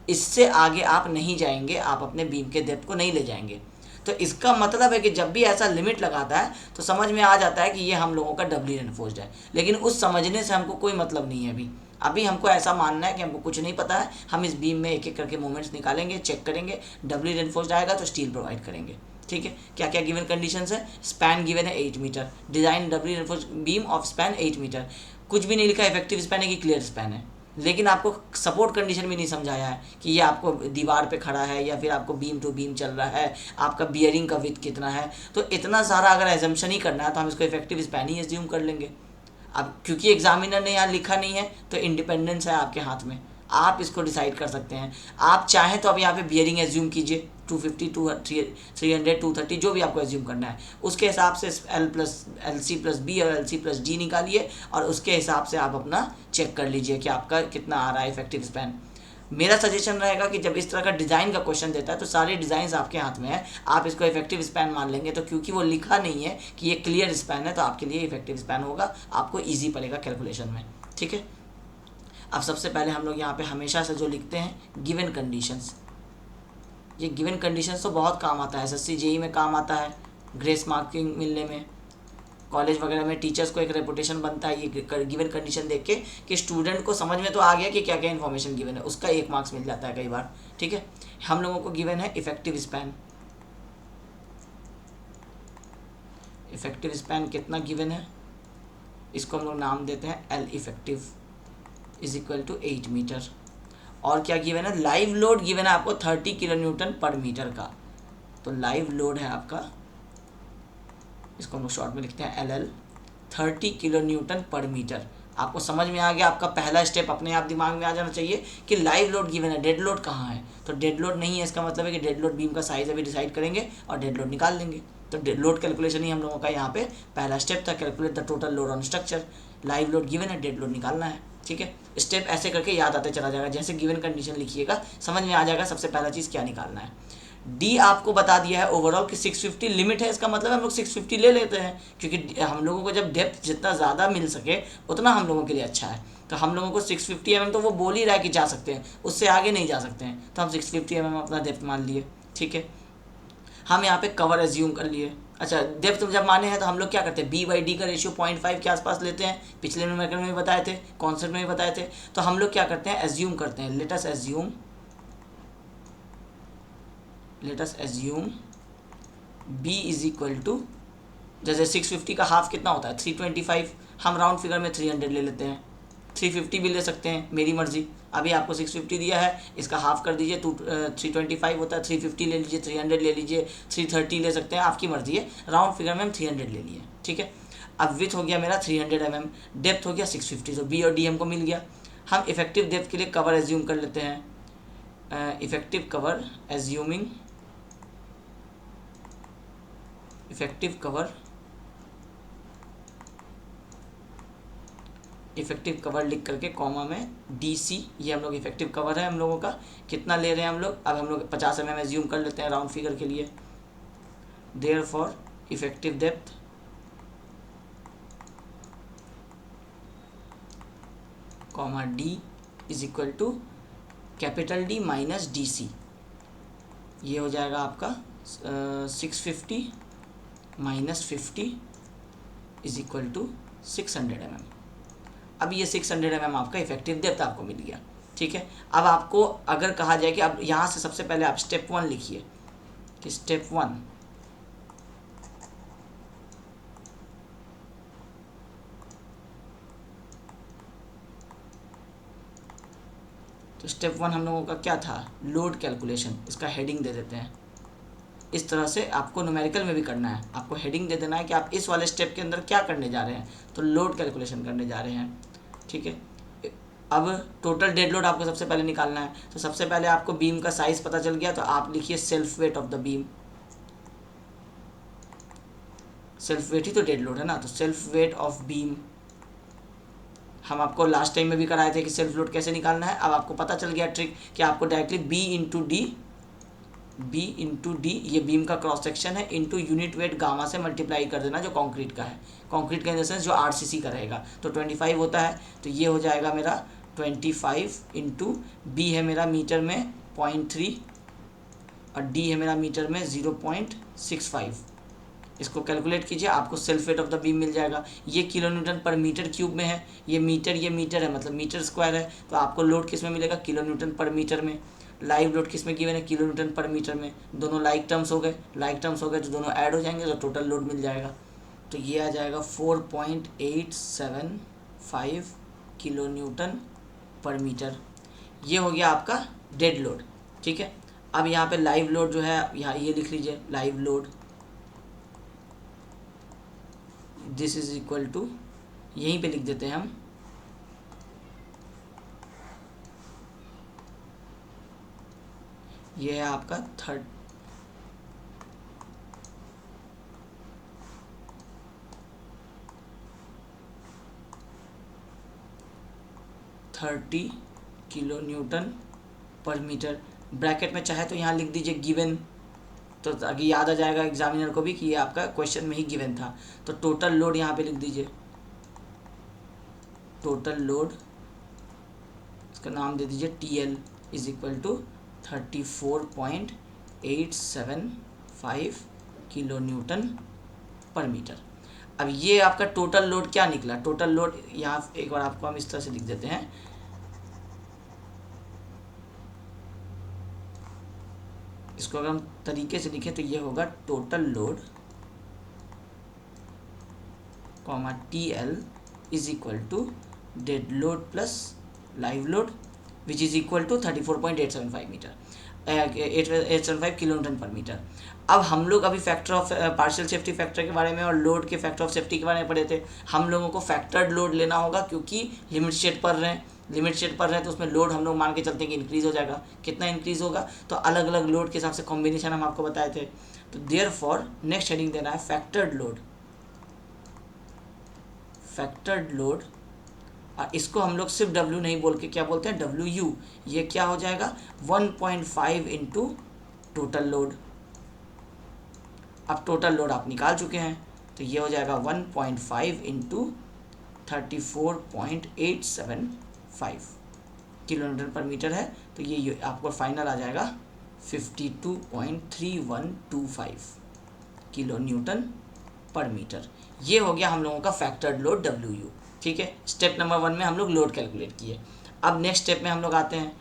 इससे आगे आप नहीं जाएंगे, आप अपने बीम के डेप्थ को नहीं ले जाएंगे। तो इसका मतलब है कि जब भी ऐसा लिमिट लगाता है तो समझ में आ जाता है कि ये हम लोगों का डबली रेनफोर्स्ड है। लेकिन उस समझने से हमको कोई मतलब नहीं है। अभी हमको ऐसा मानना है कि हमको कुछ नहीं पता है, हम इस बीम में एक एक करके मूवमेंट्स निकालेंगे, चेक करेंगे, डबली रेनफोर्स्ड आएगा तो स्टील प्रोवाइड करेंगे। ठीक है, क्या क्या गिवन कंडीशंस है? स्पैन गिवन है 8 metre, design doubly reinforced beam of span 8 metre. कुछ भी नहीं लिखा इफेक्टिव स्पैन है कि क्लियर स्पैन है, लेकिन आपको सपोर्ट कंडीशन भी नहीं समझाया है कि ये आपको दीवार पे खड़ा है या फिर आपको बीम टू बीम चल रहा है, आपका बियरिंग का विड्थ कितना है। तो इतना सारा अगर एजम्पशन ही करना है तो हम इसको इफेक्टिव स्पैन ही एज्यूम कर लेंगे। अब क्योंकि एग्जामिनर ने यहाँ लिखा नहीं है तो इंडिपेंडेंस है आपके हाथ में, आप इसको डिसाइड कर सकते हैं। आप चाहें तो अब यहाँ पे बियरिंग एज्यूम कीजिए 250, 300, 230 जो भी आपको एज्यूम करना है, उसके हिसाब से LC+B और LC+D निकालिए और उसके हिसाब से आप अपना चेक कर लीजिए कि आपका कितना आ रहा है इफेक्टिव स्पैन। मेरा सजेशन रहेगा कि जब इस तरह का डिज़ाइन का क्वेश्चन देता है तो सारे डिज़ाइन आपके हाथ में है, आप इसको इफेक्टिव स्पैन मान लेंगे। तो क्योंकि वो लिखा नहीं है कि ये क्लियर स्पैन है तो आपके लिए इफेक्टिव स्पैन होगा, आपको ईजी पड़ेगा कैलकुलेशन में। ठीक है, अब सबसे पहले हम लोग यहाँ पे हमेशा से जो लिखते हैं गिवन कंडीशंस। ये गिवन कंडीशंस तो बहुत काम आता है, SSC JEE में काम आता है, ग्रेस मार्किंग मिलने में, कॉलेज वगैरह में टीचर्स को एक रेपुटेशन बनता है ये गिवन कंडीशन देख के कि स्टूडेंट को समझ में तो आ गया कि क्या क्या इन्फॉर्मेशन गिवन है, उसका 1 मार्क्स मिल जाता है कई बार। ठीक है, हम लोगों को गिवन है इफेक्टिव स्पैन। इफेक्टिव स्पैन कितना गिवन है, इसको हम लोग नाम देते हैं L effective is equal to 8 metre. और क्या गिवन है? लाइव लोड गिवन है आपको 30 kN पर मीटर का। तो लाइव लोड है आपका, इसको हम लोग शॉर्ट में लिखते हैं LL, 30 kN पर मीटर। आपको समझ में आ गया, आपका पहला स्टेप अपने आप दिमाग में आ जाना चाहिए कि लाइव लोड गिवन है, डेड लोड कहाँ है? तो डेड लोड नहीं है, इसका मतलब है कि डेड लोड बीम का साइज अभी डिसाइड करेंगे और डेड लोड निकाल लेंगे। तो डेड लोड कैलकुलेशन ही हम लोगों का यहाँ पे पहला स्टेप था, calculate the total load on structure. Live load given है, डेड लोड निकालना है। ठीक है, स्टेप ऐसे करके याद आते चला जाएगा, जैसे गिवन कंडीशन लिखिएगा समझ में आ जाएगा सबसे पहला चीज़ क्या निकालना है। डी आपको बता दिया है ओवरऑल कि 650 लिमिट है, इसका मतलब हम लोग 650 ले लेते हैं क्योंकि हम लोगों को जब डेप्थ जितना ज़्यादा मिल सके उतना हम लोगों के लिए अच्छा है। तो हम लोगों को 650 mm तो वो बोल ही रहा है कि जा सकते हैं, उससे आगे नहीं जा सकते हैं, तो हम 650 mm अपना डेप्थ मान लिए। ठीक है, हम यहाँ पे कवर एज्यूम कर लिए। अच्छा, डेप्थ जब माने हैं तो हम लोग क्या करते हैं, B/D का रेशियो 0.5 के आसपास लेते हैं, पिछले न्यूमेरिकल में भी बताए थे, कॉन्सेप्ट में भी बताए थे। तो हम लोग क्या करते हैं, एज्यूम करते हैं, let us assume B is equal to, जैसे 650 का हाफ कितना होता है 325, हम राउंड फिगर में 300 ले लेते हैं। 350 भी ले सकते हैं, मेरी मर्जी। अभी आपको 650 दिया है, इसका हाफ कर दीजिए, 325 होता है, 350 ले लीजिए, 300 ले लीजिए, 330 ले सकते हैं, आपकी मर्जी है। राउंड फिगर में हम 300 ले लिए, ठीक है। अब विथ हो गया मेरा 300 mm, डेप्थ हो गया 650, तो बी और डी हमको मिल गया। हम इफेक्टिव डेप्थ के लिए कवर एज्यूम कर लेते हैं। Effective cover assuming, effective cover लिख करके कॉमा में DC, ये हम लोग इफेक्टिव कवर है हम लोगों का। कितना ले रहे हैं हम लोग, अब हम लोग 50 mm एज्यूम कर लेते हैं राउंड फिगर के लिए। Therefore effective depth comma D is equal to capital D minus DC, ये हो जाएगा आपका 650 minus 50 is equal to 600 mm। अब ये 600 mm आपका इफेक्टिव डेप्थ आपको मिल गया, ठीक है। अब आपको अगर कहा जाए कि अब यहाँ से सबसे पहले आप स्टेप 1 लिखिए कि स्टेप 1 तो स्टेप 1 हम लोगों का क्या था, लोड कैलकुलेशन। इसका हेडिंग दे देते हैं। इस तरह से आपको न्यूमेरिकल में भी करना है, आपको हेडिंग दे देना है कि आप इस वाले स्टेप के अंदर क्या करने जा रहे हैं, तो लोड कैलकुलेशन करने जा रहे हैं, ठीक है। अब टोटल डेड लोड आपको सबसे पहले निकालना है, तो सबसे पहले आपको बीम का साइज़ पता चल गया, तो आप लिखिए self weight of the beam. Self weight ही तो डेड लोड है ना, तो सेल्फ वेट ऑफ बीम। हम आपको लास्ट टाइम में भी कराए थे कि सेल्फ लोड कैसे निकालना है। अब आपको पता चल गया ट्रिक कि आपको डायरेक्टली बी इंटू डी, ये बीम का क्रॉस सेक्शन है, इंटू यूनिट वेट गामा से मल्टीप्लाई कर देना जो कंक्रीट का है। कंक्रीट का इन द सेंस जो RCC का रहेगा, तो 25 होता है, तो ये हो जाएगा मेरा 25 इंटू बी है मेरा मीटर में 0.3 और डी है मेरा मीटर में 0.65। इसको कैलकुलेट कीजिए, आपको self weight of the beam मिल जाएगा। ये किलो न्यूटन पर मीटर क्यूब में है, ये मीटर है, मतलब मीटर स्क्वायर है, तो आपको लोड किस में मिलेगा, किलो न्यूटन पर मीटर में। लाइव लोड किस में गिवन है, किलो न्यूटन पर मीटर में। दोनों लाइक टर्म्स हो गए, तो दोनों ऐड हो जाएंगे, तो टोटल लोड मिल जाएगा। तो ये आ जाएगा 4.875 किलो न्यूटन पर मीटर। ये हो गया आपका डेड लोड, ठीक है। अब यहाँ पे लाइव लोड जो है, यहाँ ये लिख लीजिए, live load this is equal to, यहीं पे लिख देते हैं हम, ये है आपका 30 किलो न्यूटन पर मीटर। ब्रैकेट में चाहे तो यहाँ लिख दीजिए गिवन, तो आगे याद आ जाएगा एग्जामिनर को भी कि ये आपका क्वेश्चन में ही गिवन था। तो टोटल लोड यहाँ पे लिख दीजिए, टोटल लोड, इसका नाम दे दीजिए TL is equal to 34.875 kilo newton पर मीटर। अब ये आपका टोटल लोड क्या निकला, टोटल लोड यहाँ एक बार आपको हम इस तरह से लिख देते हैं, इसको अगर हम तरीके से लिखें तो ये होगा total load comma TL is equal to dead load plus live load which is equal to 34.875 metre 875 kilo newton पर मीटर। अब हम लोग अभी factor of partial safety factor के बारे में और लोड के फैक्टर ऑफ सेफ्टी के बारे में पढ़े थे। हम लोगों को फैक्टर्ड लोड लेना होगा, क्योंकि लिमिट स्टेट पर रहे हैं, तो उसमें लोड हम लोग मान के चलते हैं कि इंक्रीज़ हो जाएगा। कितना इंक्रीज़ होगा, तो अलग अलग लोड के हिसाब से कॉम्बिनेशन हम आपको बताए थे। तो देयरफॉर नेक्स्ट हेडिंग देना है फैक्टर्ड लोड, और इसको हम लोग सिर्फ W नहीं बोल के क्या बोलते हैं, WU। ये क्या हो जाएगा 1.5 इंटू टोटल लोड। अब टोटल लोड आप निकाल चुके हैं, तो ये हो जाएगा 1.5 इंटू 34.875 किलो न्यूटन पर मीटर है, तो ये आपको फाइनल आ जाएगा 52.3125 किलो न्यूटन पर मीटर। ये हो गया हम लोगों का फैक्टर्ड लोड WU, ठीक है। स्टेप नंबर 1 में हम लोग लोड कैलकुलेट किए। अब नेक्स्ट स्टेप में हम लोग आते हैं,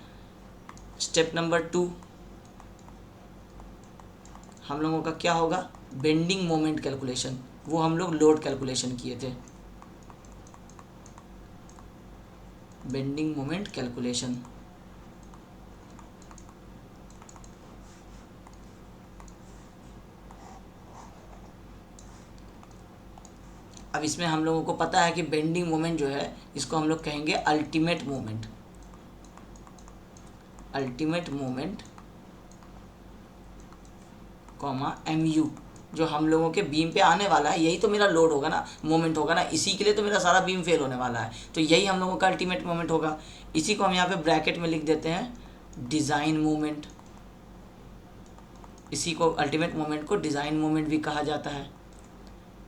स्टेप नंबर 2 हम लोगों का क्या होगा, बेंडिंग मोमेंट कैलकुलेशन। वो हम लोग लोड कैलकुलेशन किए थे। Bending moment calculation. अब इसमें हम लोगों को पता है कि बेंडिंग मोमेंट जो है इसको हम लोग कहेंगे ultimate moment. Ultimate moment comma mu, जो हम लोगों के बीम पे आने वाला है, यही तो मेरा लोड होगा ना, मोमेंट होगा ना, इसी के लिए तो मेरा सारा बीम फेल होने वाला है, तो यही हम लोगों का अल्टीमेट मोमेंट होगा। इसी को हम यहाँ पे ब्रैकेट में लिख देते हैं डिज़ाइन मोमेंट। इसी को अल्टीमेट मोमेंट को डिज़ाइन मोमेंट भी कहा जाता है,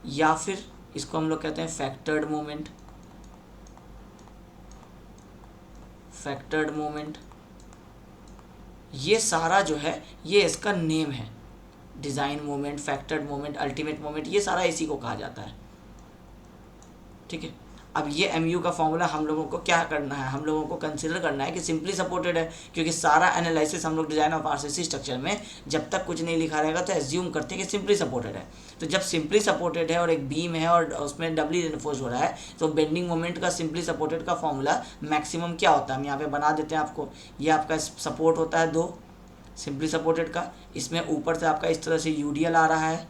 या फिर इसको हम लोग कहते हैं फैक्टर्ड मोमेंट। फैक्टर्ड मोमेंट, ये सारा जो है ये इसका नेम है। Design moment, factored moment, ultimate moment, ये सारा इसी को कहा जाता है। ठीक है, अब ये mu का फॉर्मूला हम लोगों को क्या करना है, हम लोगों को कंसिडर करना है कि सिंपली सपोर्टेड है, क्योंकि सारा एनालिसिस हम लोग डिज़ाइन ऑफ आरसीसी स्ट्रक्चर में जब तक कुछ नहीं लिखा रहेगा तो एज्यूम करते हैं कि सिंपली सपोर्टेड है। तो जब सिंपली सपोर्टेड है और एक बीम है और उसमें डबली रेनफोर्स हो रहा है, तो बेंडिंग मोमेंट का सिंपली सपोर्टेड का फॉर्मूला मैक्सिमम क्या होता है, हम यहाँ पे बना देते हैं आपको। ये आपका सपोर्ट होता है 2 सिंपली सपोर्टेड का, इसमें ऊपर से आपका इस तरह से यूडीएल आ रहा है,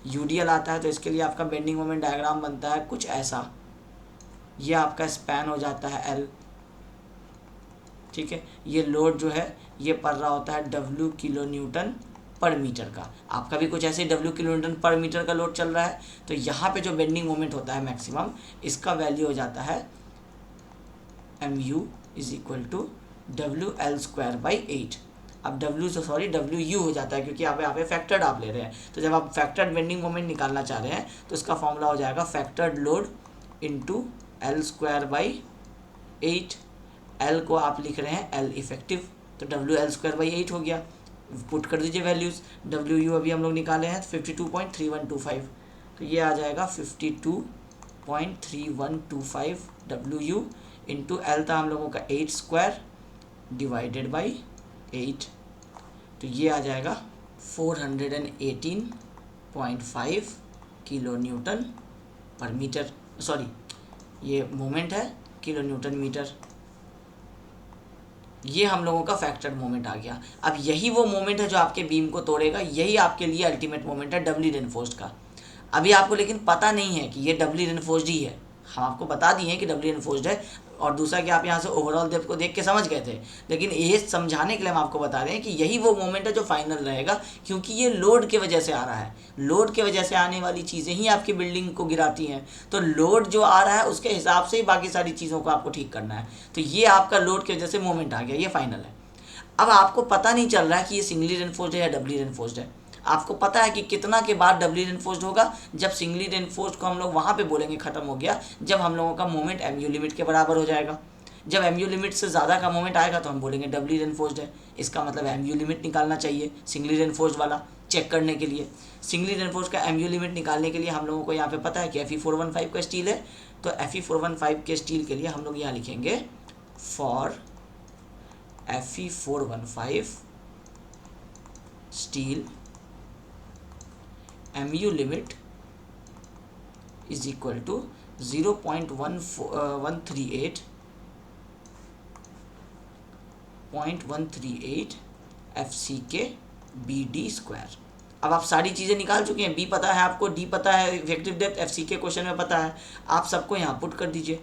यूडीएल आता है, तो इसके लिए आपका बेंडिंग मोमेंट डायग्राम बनता है कुछ ऐसा। ये आपका स्पैन हो जाता है L। ठीक है, ये लोड जो है ये पड़ रहा होता है W किलो न्यूटन पर मीटर का। आपका भी कुछ ऐसे ही W किलो न्यूटन पर मीटर का लोड चल रहा है, तो यहाँ पे जो बेंडिंग मोमेंट होता है मैक्सिमम, इसका वैल्यू हो जाता है mu is equal to WL²/8। अब WU हो जाता है, क्योंकि यहाँ पे फैक्टर्ड आप ले रहे हैं, तो जब आप फैक्टर्ड बेंडिंग मोमेंट निकालना चाह रहे हैं तो इसका फॉर्मूला हो जाएगा factored load into L²/8। L को आप लिख रहे हैं L इफेक्टिव, तो WL²/8 हो गया। पुट कर दीजिए वैल्यूज़। WU अभी हम लोग निकाले हैं 52.3125, तो ये आ जाएगा 52.3125 WU इंटू L था हम लोगों का 8² डिवाइडेड बाई 8, तो ये आ जाएगा 418.5 किलो न्यूटन पर मीटर। सॉरी, ये मोमेंट है किलो न्यूटन मीटर। ये हम लोगों का फैक्टर्ड मोमेंट आ गया। अब यही वो मोमेंट है जो आपके बीम को तोड़ेगा, यही आपके लिए अल्टीमेट मोमेंट है डबली रेनफोर्स्ड का। अभी आपको लेकिन पता नहीं है कि ये डबली रेनफोर्स्ड ही है, हम आपको बता दिए हैं कि डबली रेनफोर्स्ड है, और दूसरा कि आप यहाँ से ओवरऑल डेप्थ को देख के समझ गए थे, लेकिन ये समझाने के लिए हम आपको बता रहे हैं कि यही वो मोमेंट है जो फाइनल रहेगा, क्योंकि ये लोड के वजह से आ रहा है। लोड के वजह से आने वाली चीज़ें ही आपकी बिल्डिंग को गिराती हैं, तो लोड जो आ रहा है उसके हिसाब से ही बाकी सारी चीज़ों को आपको ठीक करना है। तो ये आपका लोड की वजह से मोमेंट आ गया, ये फाइनल है। अब आपको पता नहीं चल रहा है कि ये सिंगली रेनफोर्स्ड है या डबली रेनफोर्स्ड है। आपको पता है कि कितना के बाद डबली रेनफोर्स्ड होगा, जब सिंगली रेनफोर्स्ड को हम लोग वहाँ पे बोलेंगे ख़त्म हो गया, जब हम लोगों का मोमेंट mu लिमिट के बराबर हो जाएगा। जब mu लिमिट से ज़्यादा का मोमेंट आएगा तो हम बोलेंगे डबली रेनफोर्स्ड है। इसका मतलब mu लिमिट निकालना चाहिए सिंगली रेनफोर्स्ड वाला चेक करने के लिए। सिंगली रेनफोर्स्ड का mu लिमिट निकालने के लिए हम लोगों को यहाँ पे पता है कि Fe415 का स्टील है, तो Fe415 के स्टील के लिए हम लोग यहाँ लिखेंगे for Fe415 steel mu limit is equal to 0.138 FCK BD²। अब आप सारी चीज़ें निकाल चुके हैं, B पता है आपको, D पता है, इफेक्टिव डेप्थ FCK क्वेश्चन में पता है, आप सबको यहाँ पुट कर दीजिए।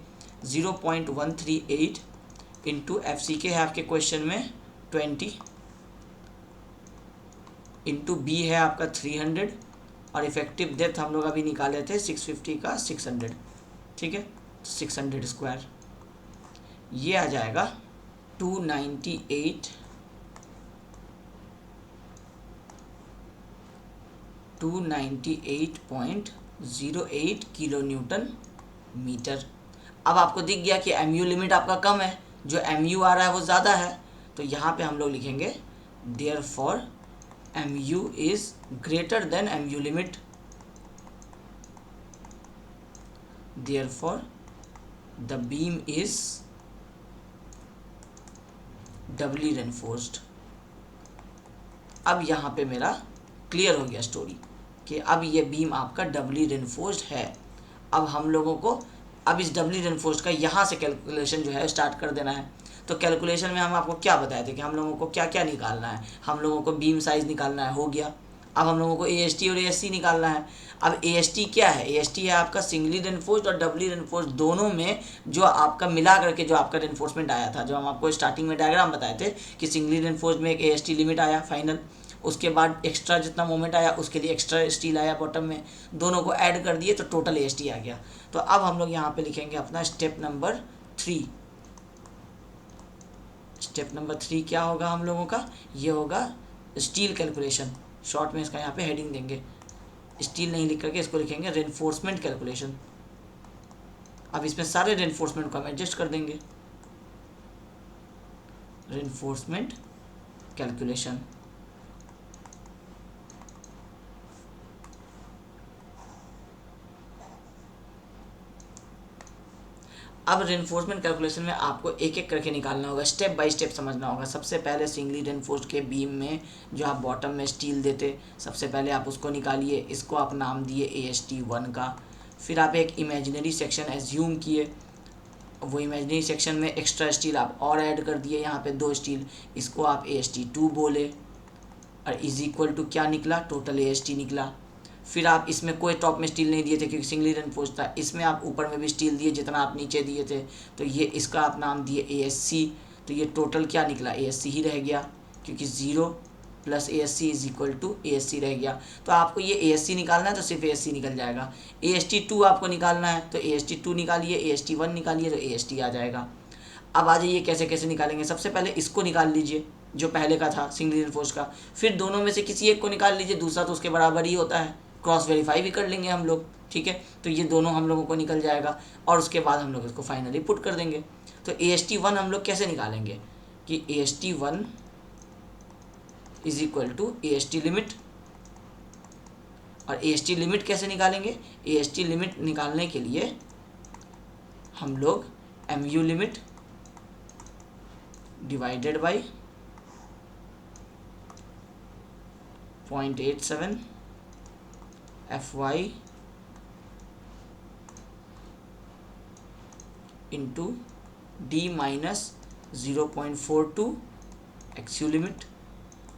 0.138 इंटू FCK है आपके क्वेश्चन में 20, इंटू B है आपका 300, और इफेक्टिव डेप्थ हम लोग अभी निकाले थे 650 का 600, ठीक है, 600², ये आ जाएगा 298.08 किलो न्यूटन मीटर। अब आपको दिख गया कि mu लिमिट आपका कम है, जो mu आ रहा है वो ज़्यादा है, तो यहाँ पे हम लोग लिखेंगे therefore mu is greater than mu limit, therefore the beam is doubly reinforced. अब यहाँ पे मेरा क्लियर हो गया स्टोरी कि अब ये बीम आपका डबली रेनफोर्स्ड है। अब हम लोगों को अब इस डबली रेनफोर्स्ड का यहाँ से कैलकुलेशन जो है स्टार्ट कर देना है। तो कैलकुलेशन में हम आपको क्या बताए थे कि हम लोगों को क्या क्या निकालना है, हम लोगों को बीम साइज़ निकालना है, हो गया। अब हम लोगों को AST और ASC निकालना है। अब AST क्या है, AST है आपका सिंगली रेनफोर्स्ड और डबली रेनफोर्स्ड दोनों में जो आपका मिला करके जो आपका रेनफोर्समेंट आया था, जो हम आपको स्टार्टिंग में डायग्राम बताए थे कि सिंगली रेनफोर्स्ड में एक AST लिमिट आया फाइनल, उसके बाद एक्स्ट्रा जितना मोमेंट आया उसके लिए एक्स्ट्रा स्टील आया बॉटम में, दोनों को ऐड कर दिए तो टोटल AST आ गया। तो अब हम लोग यहाँ पे लिखेंगे अपना स्टेप नंबर 3। स्टेप नंबर 3 क्या होगा हम लोगों का, ये होगा स्टील कैलकुलेशन। शॉर्ट में इसका यहाँ पे हेडिंग देंगे, स्टील नहीं लिख करके इसको लिखेंगे रेनफोर्समेंट कैलकुलेशन। अब इसमें सारे रेनफोर्समेंट को हम एडजस्ट कर देंगे, रेनफोर्समेंट कैलकुलेशन। अब रेनफोर्समेंट कैलकुलेशन में आपको एक एक करके निकालना होगा, स्टेप बाय स्टेप समझना होगा। सबसे पहले सिंगली रेनफोर्स्ड के बीम में जो आप बॉटम में स्टील देते, सबसे पहले आप उसको निकालिए, इसको आप नाम दिए AST1 का। फिर आप एक इमेजिनरी सेक्शन एज्यूम किए, वो इमेजिनरी सेक्शन में एक्स्ट्रा स्टील आप और ऐड कर दिए, यहाँ पे 2 स्टील, इसको आप AST2 बोले, और इज इक्वल टू क्या निकला, टोटल AST निकला। फिर आप इसमें कोई टॉप में स्टील नहीं दिए थे क्योंकि सिंगली रेनफोर्स्ड था, इसमें आप ऊपर में भी स्टील दिए जितना आप नीचे दिए थे, तो ये इसका आप नाम दिए ASC। तो ये टोटल क्या निकला, ASC ही रह गया, क्योंकि 0 plus ASC is equal to ASC रह गया। तो आपको ये ASC निकालना है तो सिर्फ ASC निकल जाएगा। AST2 आपको निकालना है तो AST2 निकालिए, AST1 निकालिए तो AST आ जाएगा। अब आ जाइए कैसे कैसे निकालेंगे। सबसे पहले इसको निकाल लीजिए जो पहले का था सिंगली रेनफोर्स्ड का, फिर दोनों में से किसी एक को निकाल लीजिए, दूसरा तो उसके बराबर ही होता है, क्रॉस वेरीफाई भी कर लेंगे हम लोग, ठीक है। तो ये दोनों हम लोगों को निकल जाएगा और उसके बाद हम लोग इसको फाइनली पुट कर देंगे। तो AST1 हम लोग कैसे निकालेंगे कि AST1 is equal to AST limit, और AST लिमिट कैसे निकालेंगे, AST लिमिट निकालने के लिए हम लोग MU limit divided by 0.87 FY into D minus 0.42 XU limit,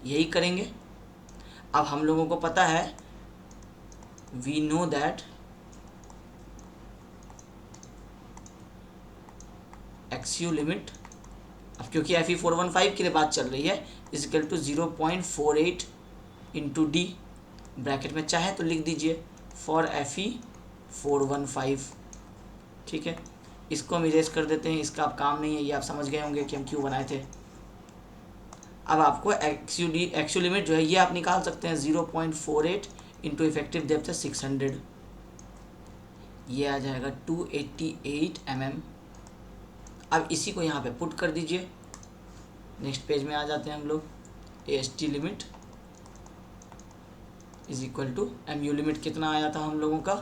यही करेंगे। अब हम लोगों को पता है, we know that XU limit, अब क्योंकि FE 415 के लिए बात चल रही है, is equal to 0.48 into D, bracket में चाहे तो लिख दीजिए फॉर FE 415, ठीक है। इसको हम इरेज कर देते हैं, इसका अब काम नहीं है, ये आप समझ गए होंगे कि हम क्यों बनाए थे। अब आपको XU लिमिट जो है ये आप निकाल सकते हैं 0.48 इंटू इफेक्टिव डेप्थ है 600, ये आ जाएगा 288 mm। अब इसी को यहाँ पे पुट कर दीजिए। नेक्स्ट पेज में आ जाते हैं हम लोग। AST limit is equal to MU limit कितना आया था हम लोगों का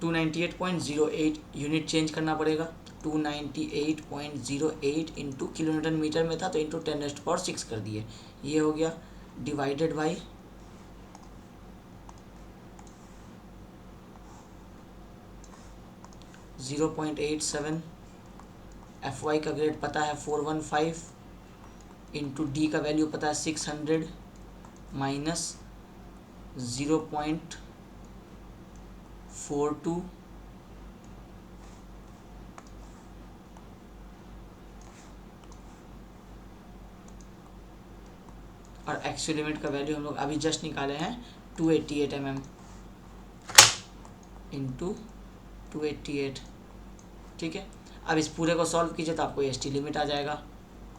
298.08, यूनिट चेंज करना पड़ेगा, 298.08 इंटू किलोमीटर मीटर में था तो इंटू 10⁻⁶ कर दिए, ये हो गया, डिवाइडेड बाई 0.87, FY का ग्रेड पता है 415 इंटू D का वैल्यू पता है 600 माइनस 0.42 और एक्चुअल लिमिट का वैल्यू हम लोग अभी जस्ट निकाले हैं 288 mm इंटू 288, ठीक है। अब इस पूरे को सॉल्व कीजिए तो आपको AST लिमिट आ जाएगा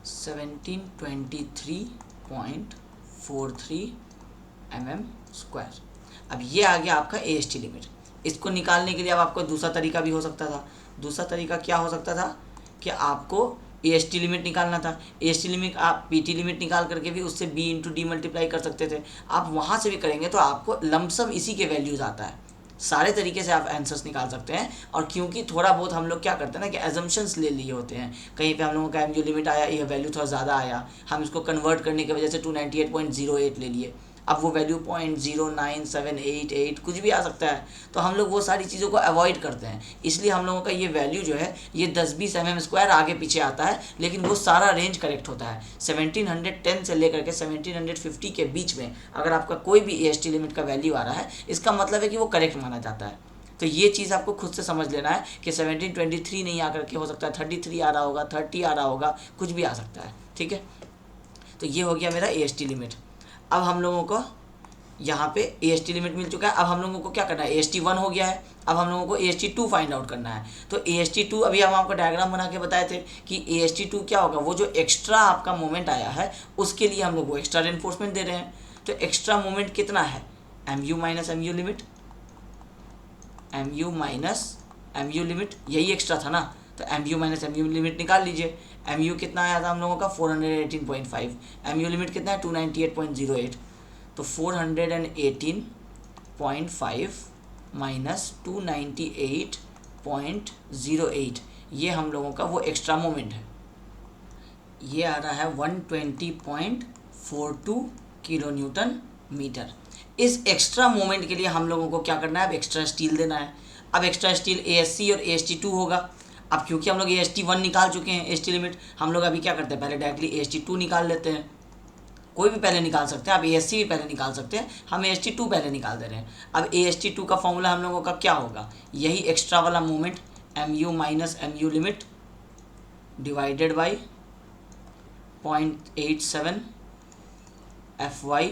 1723.43 mm²। अब ये आ गया आपका AST लिमिट। इसको निकालने के लिए अब आपको दूसरा तरीका भी हो सकता था। दूसरा तरीका क्या हो सकता था कि आपको AST लिमिट निकालना था। AST लिमिट आप PT लिमिट निकाल करके भी उससे B इंटू D मल्टीप्लाई कर सकते थे। आप वहाँ से भी करेंगे तो आपको लमसम इसी के वैल्यूज़ आता है। सारे तरीके से आप आंसर्स निकाल सकते हैं। और क्योंकि थोड़ा बहुत हम लोग क्या करते हैं ना कि एजम्पशंस ले लिए होते हैं, कहीं पे हम लोगों का MU लिमिट आया, यह वैल्यू थोड़ा ज़्यादा आया, हम इसको कन्वर्ट करने की वजह से 298.08 ले लिए। अब वो वैल्यू 0.09788 कुछ भी आ सकता है, तो हम लोग वो सारी चीज़ों को अवॉइड करते हैं। इसलिए हम लोगों का ये वैल्यू जो है ये 10-20 mm² आगे पीछे आता है, लेकिन वो सारा रेंज करेक्ट होता है। 1710 से लेकर के 1750 के बीच में अगर आपका कोई भी AST लिमिट का वैल्यू आ रहा है, इसका मतलब है कि वो करेक्ट माना जाता है। तो ये चीज़ आपको खुद से समझ लेना है कि 1723 नहीं आकर के हो सकता है 33 आ रहा होगा, 30 आ रहा होगा, कुछ भी आ सकता है। ठीक है, तो ये हो गया मेरा AST लिमिट। अब हम लोगों को यहाँ पे AST लिमिट मिल चुका है। अब हम लोगों को क्या करना है, AST 1 हो गया है, अब हम लोगों को AST 2 फाइंड आउट करना है। तो AST 2 अभी हम आपको डायग्राम बना के बताए थे कि AST 2 क्या होगा, वो जो एक्स्ट्रा आपका मोमेंट आया है उसके लिए हम लोग वो एक्स्ट्रा रेनफोर्समेंट दे रहे हैं। तो एक्स्ट्रा मोमेंट कितना है, MU minus MU limit, MU minus MU limit, यही एक्स्ट्रा था ना, तो MU माइनस MU लिमिट निकाल लीजिए। MU कितना आया था हम लोगों का 418.5, MU लिमिट कितना है 298.08, तो 418.5 माइनस 298.08 ये हम लोगों का वो एक्स्ट्रा मोमेंट है। ये आ रहा है 120.42 किलो न्यूटन मीटर। इस एक्स्ट्रा मोमेंट के लिए हम लोगों को क्या करना है, अब एक्स्ट्रा स्टील देना है। अब एक्स्ट्रा स्टील ASC और AST 2 होगा। अब क्योंकि हम लोग AST 1 निकाल चुके हैं AST लिमिट, हम लोग अभी क्या करते हैं, पहले डायरेक्टली AST 2 निकाल लेते हैं। कोई भी पहले निकाल सकते हैं, आप ASC भी पहले निकाल सकते हैं, हम AST 2 पहले निकाल दे रहे हैं। अब AST 2 का फॉर्मूला हम लोगों का क्या होगा, यही एक्स्ट्रा वाला moment MU minus MU limit divided by 0.87 FY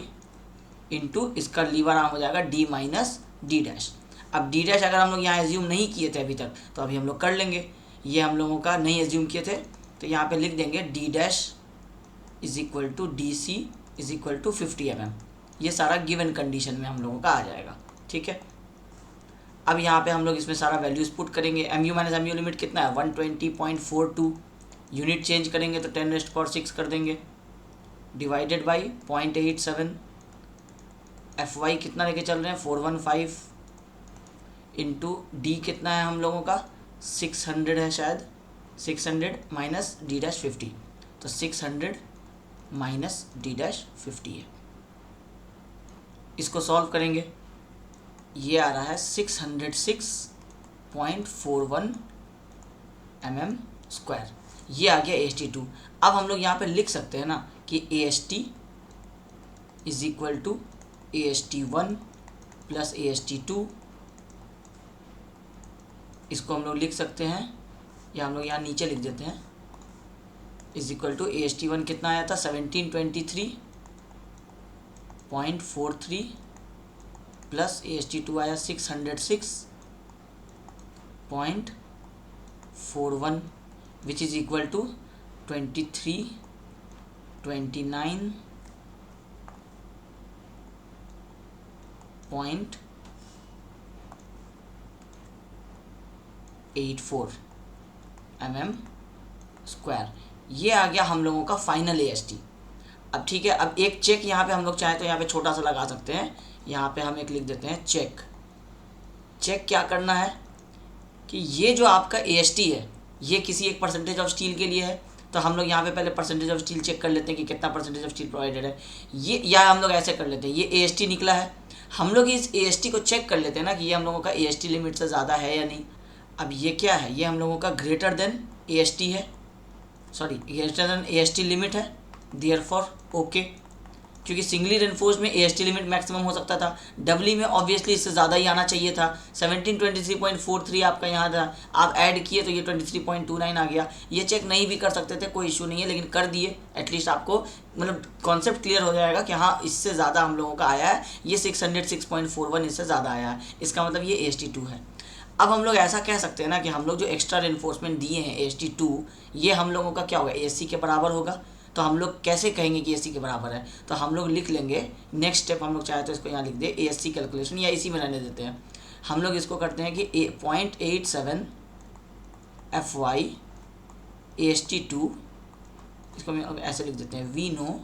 into इसका लीवर आर्म हो जाएगा D माइनस D डैश। अब D डैश अगर हम लोग यहाँ एज्यूम नहीं किए थे अभी तक, तो अभी हम लोग कर लेंगे। ये हम लोगों का नहीं एज्यूम किए थे, तो यहाँ पे लिख देंगे D dash is equal to DC is equal to 50 mm। ये सारा गिवन कंडीशन में हम लोगों का आ जाएगा। ठीक है, अब यहाँ पे हम लोग इसमें सारा वैल्यूज़ पुट करेंगे। MU माइनस MU लिमिट कितना है 120.42, यूनिट चेंज करेंगे तो 10⁻⁶ कर देंगे, डिवाइडेड बाई 0.87 FY कितना लेके चल रहे हैं 415 इंटू D कितना है हम लोगों का 600 है शायद, 600 माइनस D डैश 50, तो 600 माइनस D डैश 50 है। इसको सॉल्व करेंगे, ये आ रहा है 606.41 mm²। ये आ गया AST 2। अब हम लोग यहाँ पे लिख सकते हैं ना कि AST is equal to AST 1 plus AST 2, इसको हम लोग लिख सकते हैं, या हम लोग यहाँ नीचे लिख देते हैं, इज इक्वल टू AST 1 कितना आया था 1723.43 प्लस AST 2 आया 606.41 विच इज इक्वल टू 2329.84 mm²। ये आ गया हम लोगों का फाइनल AST। अब ठीक है, अब एक चेक यहाँ पे हम लोग चाहें तो यहाँ पे छोटा सा लगा सकते हैं, यहाँ पे हम एक लिख देते हैं चेक। चेक क्या करना है कि ये जो आपका AST है ये किसी एक परसेंटेज ऑफ स्टील के लिए है, तो हम लोग यहाँ पे पहले परसेंटेज ऑफ स्टील चेक कर लेते हैं कि कितना परसेंटेज ऑफ स्टील प्रोवाइडेड है। ये या हम लोग ऐसे कर लेते हैं, ये AST निकला है, हम लोग इस AST को चेक कर लेते हैं ना कि ये हम लोगों का AST लिमिट से ज़्यादा है या नहीं। अब ये क्या है, ये हम लोगों का ग्रेटर देन AST है, sorry greater than AST limit है, देयरफॉर ओके, क्योंकि सिंगली रेनफोर्स में AST लिमिट मैक्सिमम हो सकता था, डबली में ऑब्वियसली इससे ज़्यादा ही आना चाहिए था। 1723.43 आपका यहाँ था, आप ऐड किए तो ये 23.29 आ गया। ये चेक नहीं भी कर सकते थे, कोई इशू नहीं है, लेकिन कर दिए, एटलीस्ट आपको मतलब कॉन्सेप्ट क्लियर हो जाएगा कि हाँ इससे ज़्यादा हम लोगों का आया है, ये 606.41 इससे ज़्यादा आया है, इसका मतलब ये AST 2 है। अब हम लोग ऐसा कह सकते हैं ना कि हम लोग जो एक्स्ट्रा रेनफोर्समेंट दिए हैं AST 2, ये हम लोगों का क्या होगा, ASC के बराबर होगा। तो हम लोग कैसे कहेंगे कि ASC के बराबर है, तो हम लोग लिख लेंगे नेक्स्ट स्टेप, हम लोग चाहे तो इसको यहाँ लिख दे ASC कैलकुलेशन, या इसी में रहने देते हैं। हम लोग इसको करते हैं कि 0.87 FY AST 2, इसको हम ऐसे लिख देते हैं, we know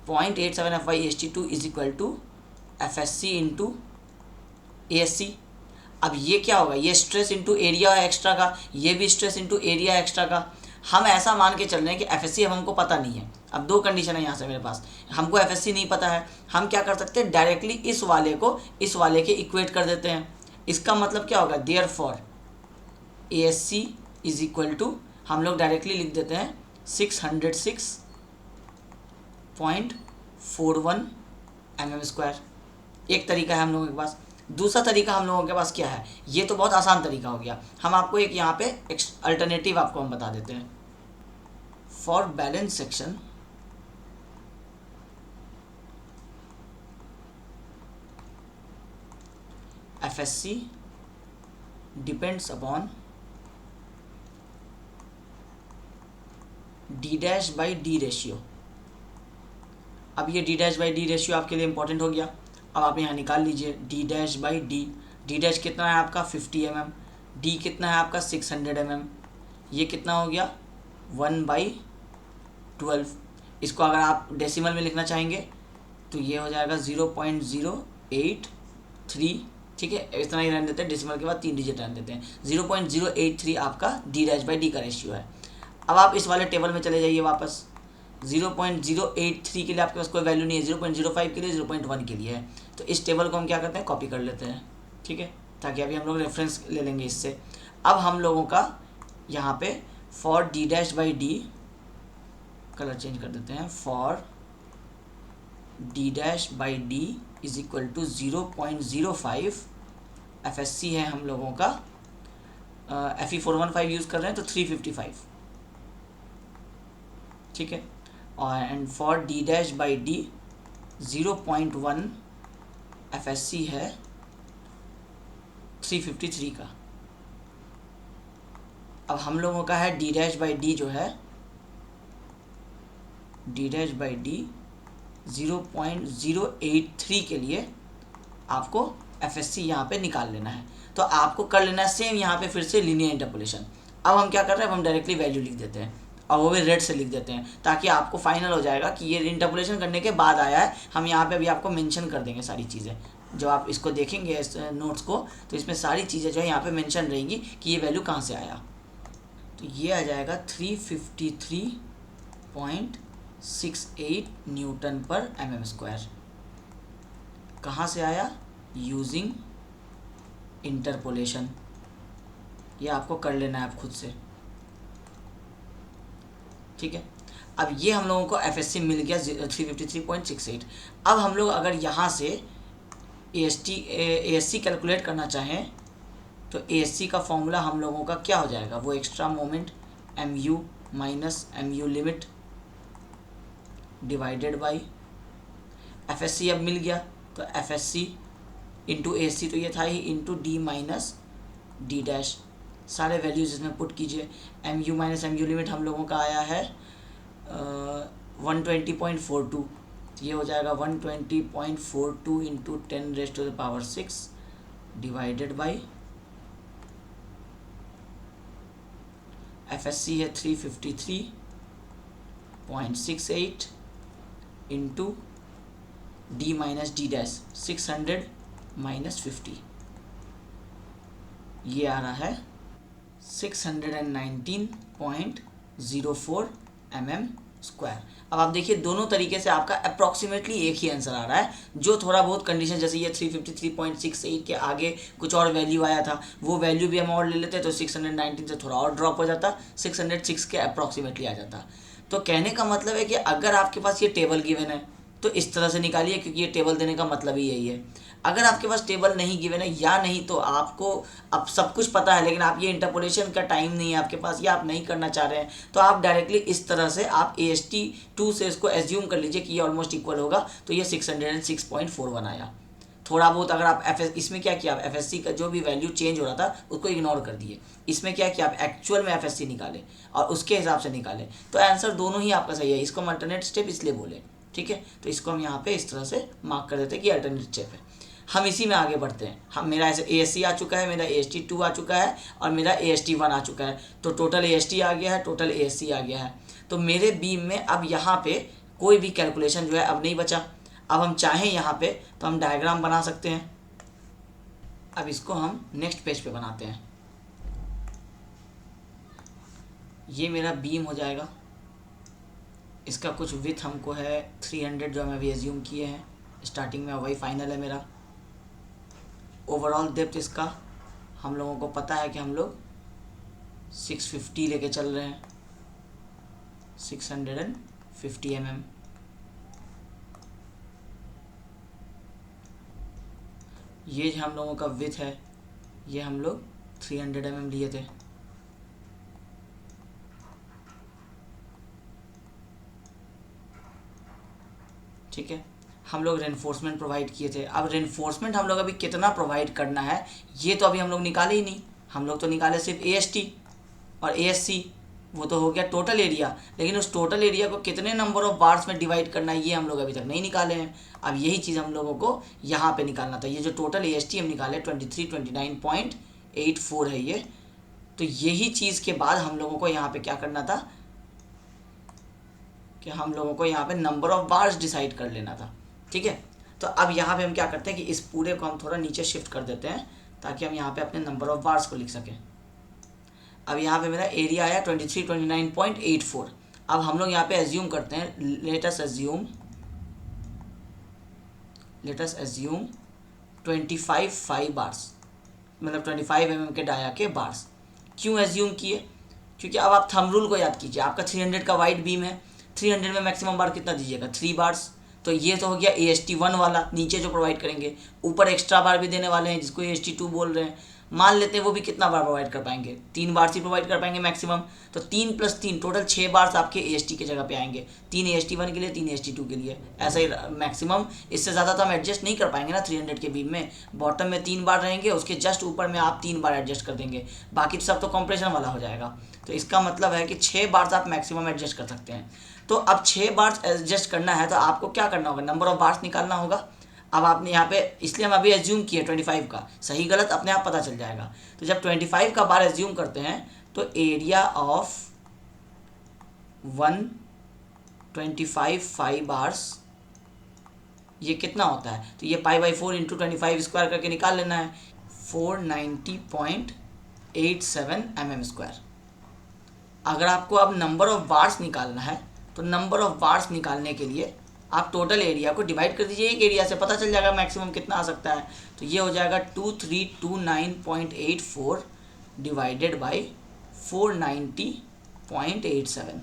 0.87 FY AST 2 is equal to FSC into ASC। अब ये क्या होगा, ये स्ट्रेस इंटू एरिया एक्स्ट्रा का, ये भी स्ट्रेस इंटू एरिया एक्स्ट्रा का। हम ऐसा मान के चल रहे हैं कि एफएससी अब हमको पता नहीं है। अब दो कंडीशन है यहाँ से मेरे पास, हमको एफएससी नहीं पता है, हम क्या कर सकते हैं, डायरेक्टली इस वाले को इस वाले के इक्वेट कर देते हैं। इसका मतलब क्या होगा, therefore ASC is equal to, हम लोग डायरेक्टली लिख देते हैं 606.41 mm²। एक तरीका है हम लोगों के पास। दूसरा तरीका हम लोगों के पास क्या है, ये तो बहुत आसान तरीका हो गया, हम आपको एक यहाँ पे अल्टरनेटिव आपको हम बता देते हैं। For balance section FSC depends upon D'/D ratio. अब ये D'/D रेशियो आपके लिए इंपॉर्टेंट हो गया। अब आप यहाँ निकाल लीजिए D'/D। D' कितना है आपका 50 mm, D कितना है आपका 600 mm, ये कितना हो गया 1/12। इसको अगर आप डेसिमल में लिखना चाहेंगे तो ये हो जाएगा 0.083, ठीक है, इतना ही रहने देते हैं, डेसिमल के बाद 3 डिजिट रहने देते हैं। 0.083 आपका D'/D का रेशियो है। अब आप इस वाले टेबल में चले जाइए वापस। 0.083 के लिए आपके पास कोई वैल्यू नहीं है, 0.05 के लिए, 0.1 के लिए है। तो इस टेबल को हम क्या करते हैं, कॉपी कर लेते हैं, ठीक है, ताकि अभी हम लोग रेफरेंस ले लेंगे इससे। अब हम लोगों का यहाँ पे फॉर D'/D, कलर चेंज कर देते हैं, for D'/D is equal to 0.05। FSC है हम लोगों का Fe415 यूज़ कर रहे हैं तो 355, ठीक है, और एंड फॉर D'/D 0.1 FSC है 353 का। अब हम लोगों का है D'/D जो है D'/D 0.083 के लिए आपको FSC यहाँ पे निकाल लेना है। तो आपको कर लेना है सेम यहाँ पे फिर से लीनियर इंटरपोलेशन। अब हम क्या कर रहे हैं, अब हम डायरेक्टली वैल्यू लिख देते हैं और वो भी रेड से लिख देते हैं, ताकि आपको फाइनल हो जाएगा कि ये इंटरपोलेशन करने के बाद आया है। हम यहाँ पे अभी आपको मेंशन कर देंगे सारी चीज़ें, जो आप इसको देखेंगे इस नोट्स को, तो इसमें सारी चीज़ें जो है यहाँ पे मेंशन रहेंगी कि ये वैल्यू कहाँ से आया। तो ये आ जाएगा 353.68 न्यूटन पर mm²। कहाँ से आया, यूजिंग इंटरपोलेशन। ये आपको कर लेना है आप खुद से, ठीक है। अब ये हम लोगों को FSC मिल गया 353.68। अब हम लोग अगर यहाँ से ASC कैलकुलेट करना चाहें तो ASC का फॉर्मूला हम लोगों का क्या हो जाएगा, वो extra moment MU minus MU limit divided by FSC। अब मिल गया तो FSC इंटू ASC, तो ये था ही, इंटू D माइनस D'। सारे वैल्यूज इसमें पुट कीजिए। MU माइनस MU लिमिट हम लोगों का आया है 120.42, ये हो जाएगा 120.42 इंटू 10⁻⁶ डिवाइडेड बाई FSC है 353.68 into D minus D', 600 minus 50, ये आ रहा है 619.04 mm²। अब आप देखिए दोनों तरीके से आपका अप्रॉक्सीमेटली एक ही आंसर आ रहा है। जो थोड़ा बहुत कंडीशन, जैसे ये 353.68 के आगे कुछ और वैल्यू आया था, वो वैल्यू भी हम और ले लेते तो 619 से थोड़ा और ड्रॉप हो जाता, 606 के अप्रॉक्सीमेटली आ जाता। तो कहने का मतलब है कि अगर आपके पास ये टेबल गिवन है तो इस तरह से निकालिए, क्योंकि ये टेबल देने का मतलब ही यही है। अगर आपके पास टेबल नहीं गिवन है, या नहीं तो आपको अब सब कुछ पता है लेकिन आप ये इंटरपोलेशन का टाइम नहीं है आपके पास, या आप नहीं करना चाह रहे हैं, तो आप डायरेक्टली इस तरह से आप AST2 से इसको एज्यूम कर लीजिए कि ये ऑलमोस्ट इक्वल होगा, तो ये 606.41 आया। थोड़ा बहुत अगर आप इसमें क्या किया, आप FSC का जो भी वैल्यू चेंज हो रहा था उसको इग्नोर कर दिए। इसमें क्या किया, आप एक्चुअल में FSC निकाले और उसके हिसाब से निकाले, तो आंसर दोनों ही आपका सही है। इसको हम अल्टरनेट स्टेप इसलिए बोले, ठीक है। तो इसको हम यहाँ पे इस तरह से मार्क कर देते हैं कि अल्टरनेट स्टेप है। हम इसी में आगे बढ़ते हैं। हम मेरा ऐसे ASC आ चुका है, मेरा AST2 आ चुका है और मेरा AST1 आ चुका है, तो टोटल AST आ गया है, टोटल ASC आ गया है। तो मेरे बीम में अब यहाँ पे कोई भी कैलकुलेशन जो है अब नहीं बचा। अब हम चाहें यहाँ पे तो हम डायग्राम बना सकते हैं। अब इसको हम नेक्स्ट पेज पे बनाते हैं। ये मेरा बीम हो जाएगा, इसका कुछ विथ हमको है 300 जो हम अभी एज्यूम किए हैं स्टार्टिंग में, वही फाइनल है मेरा। ओवरऑल डेप्थ इसका हम लोगों को पता है कि हम लोग 650 लेके चल रहे हैं, 650 mm। ये जो हम लोगों का विथ है ये हम लोग 300 mm लिए थे। ठीक है, हम लोग रेनफोर्समेंट प्रोवाइड किए थे। अब रेनफोर्समेंट हम लोग अभी कितना प्रोवाइड करना है ये तो अभी हम लोग निकाले ही नहीं, हम लोग तो निकाले सिर्फ AST और ASC, वो तो हो गया टोटल एरिया। लेकिन उस टोटल एरिया को कितने नंबर ऑफ बार्स में डिवाइड करना है ये हम लोग अभी तक नहीं निकाले हैं। अब यही चीज़ हम लोगों को यहाँ पे निकालना था। ये जो टोटल AST हम निकाले 2329.84 है ये, तो यही चीज़ के बाद हम लोगों को यहाँ पे क्या करना था कि हम लोगों को यहाँ पे नंबर ऑफ बार्स डिसाइड कर लेना था। ठीक है, तो अब यहाँ पे हम क्या करते हैं कि इस पूरे को हम थोड़ा नीचे शिफ्ट कर देते हैं ताकि हम यहाँ पे अपने नंबर ऑफ बार्स को लिख सकें। अब यहाँ पे मेरा एरिया आया 2329.84। अब हम लोग यहाँ पे एज्यूम करते हैं, लेट अस एज्यूम 25 बार्स, मतलब 25 mm के डाया के बार्स। क्यों एज्यूम किए? क्योंकि अब आप थंब रूल को याद कीजिए, आपका 300 का वाइड बीम है, 300 में मैक्सिमम बार कितना दीजिएगा? 3 बार्स। तो ये तो हो गया AST1 वाला, नीचे जो प्रोवाइड करेंगे। ऊपर एक्स्ट्रा बार भी देने वाले हैं जिसको AST2 बोल रहे हैं। मान लेते हैं वो भी कितना बार प्रोवाइड कर पाएंगे? 3 बार ही प्रोवाइड कर पाएंगे मैक्सिमम। तो 3 + 3 टोटल 6 बार्स आपके AST के जगह पे आएंगे, 3 AST1 के लिए, 3 AST2 के लिए, ऐसा ही मैक्सिमम। इससे ज़्यादा तो हम एडजस्ट नहीं कर पाएंगे ना 300 के बीम में। बॉटम में 3 बार रहेंगे, उसके जस्ट ऊपर में आप 3 बार एडजस्ट कर देंगे, बाकी सब तो कंप्रेशन वाला हो जाएगा। तो इसका मतलब है कि 6 बार्स आप मैक्सिमम एडजस्ट कर सकते हैं। तो अब 6 बार्स एडजस्ट करना है तो आपको क्या करना होगा? नंबर ऑफ बार्स निकालना होगा। अब आपने यहाँ पे, इसलिए हम अभी एज्यूम किए 25 का, सही गलत अपने आप पता चल जाएगा। तो जब 25 का बार एज्यूम करते हैं तो एरिया ऑफ 125 बार्स ये कितना होता है? तो ये π/4 × 25 स्क्वायर करके निकाल लेना है, 490.87 mm²। अगर आपको अब नंबर ऑफ बार्स निकालना है तो नंबर ऑफ बार्स निकालने के लिए आप टोटल एरिया को डिवाइड कर दीजिए एक एरिया से, पता चल जाएगा मैक्सिमम कितना आ सकता है। तो ये हो जाएगा 2329.84 डिवाइडेड बाई 490.87,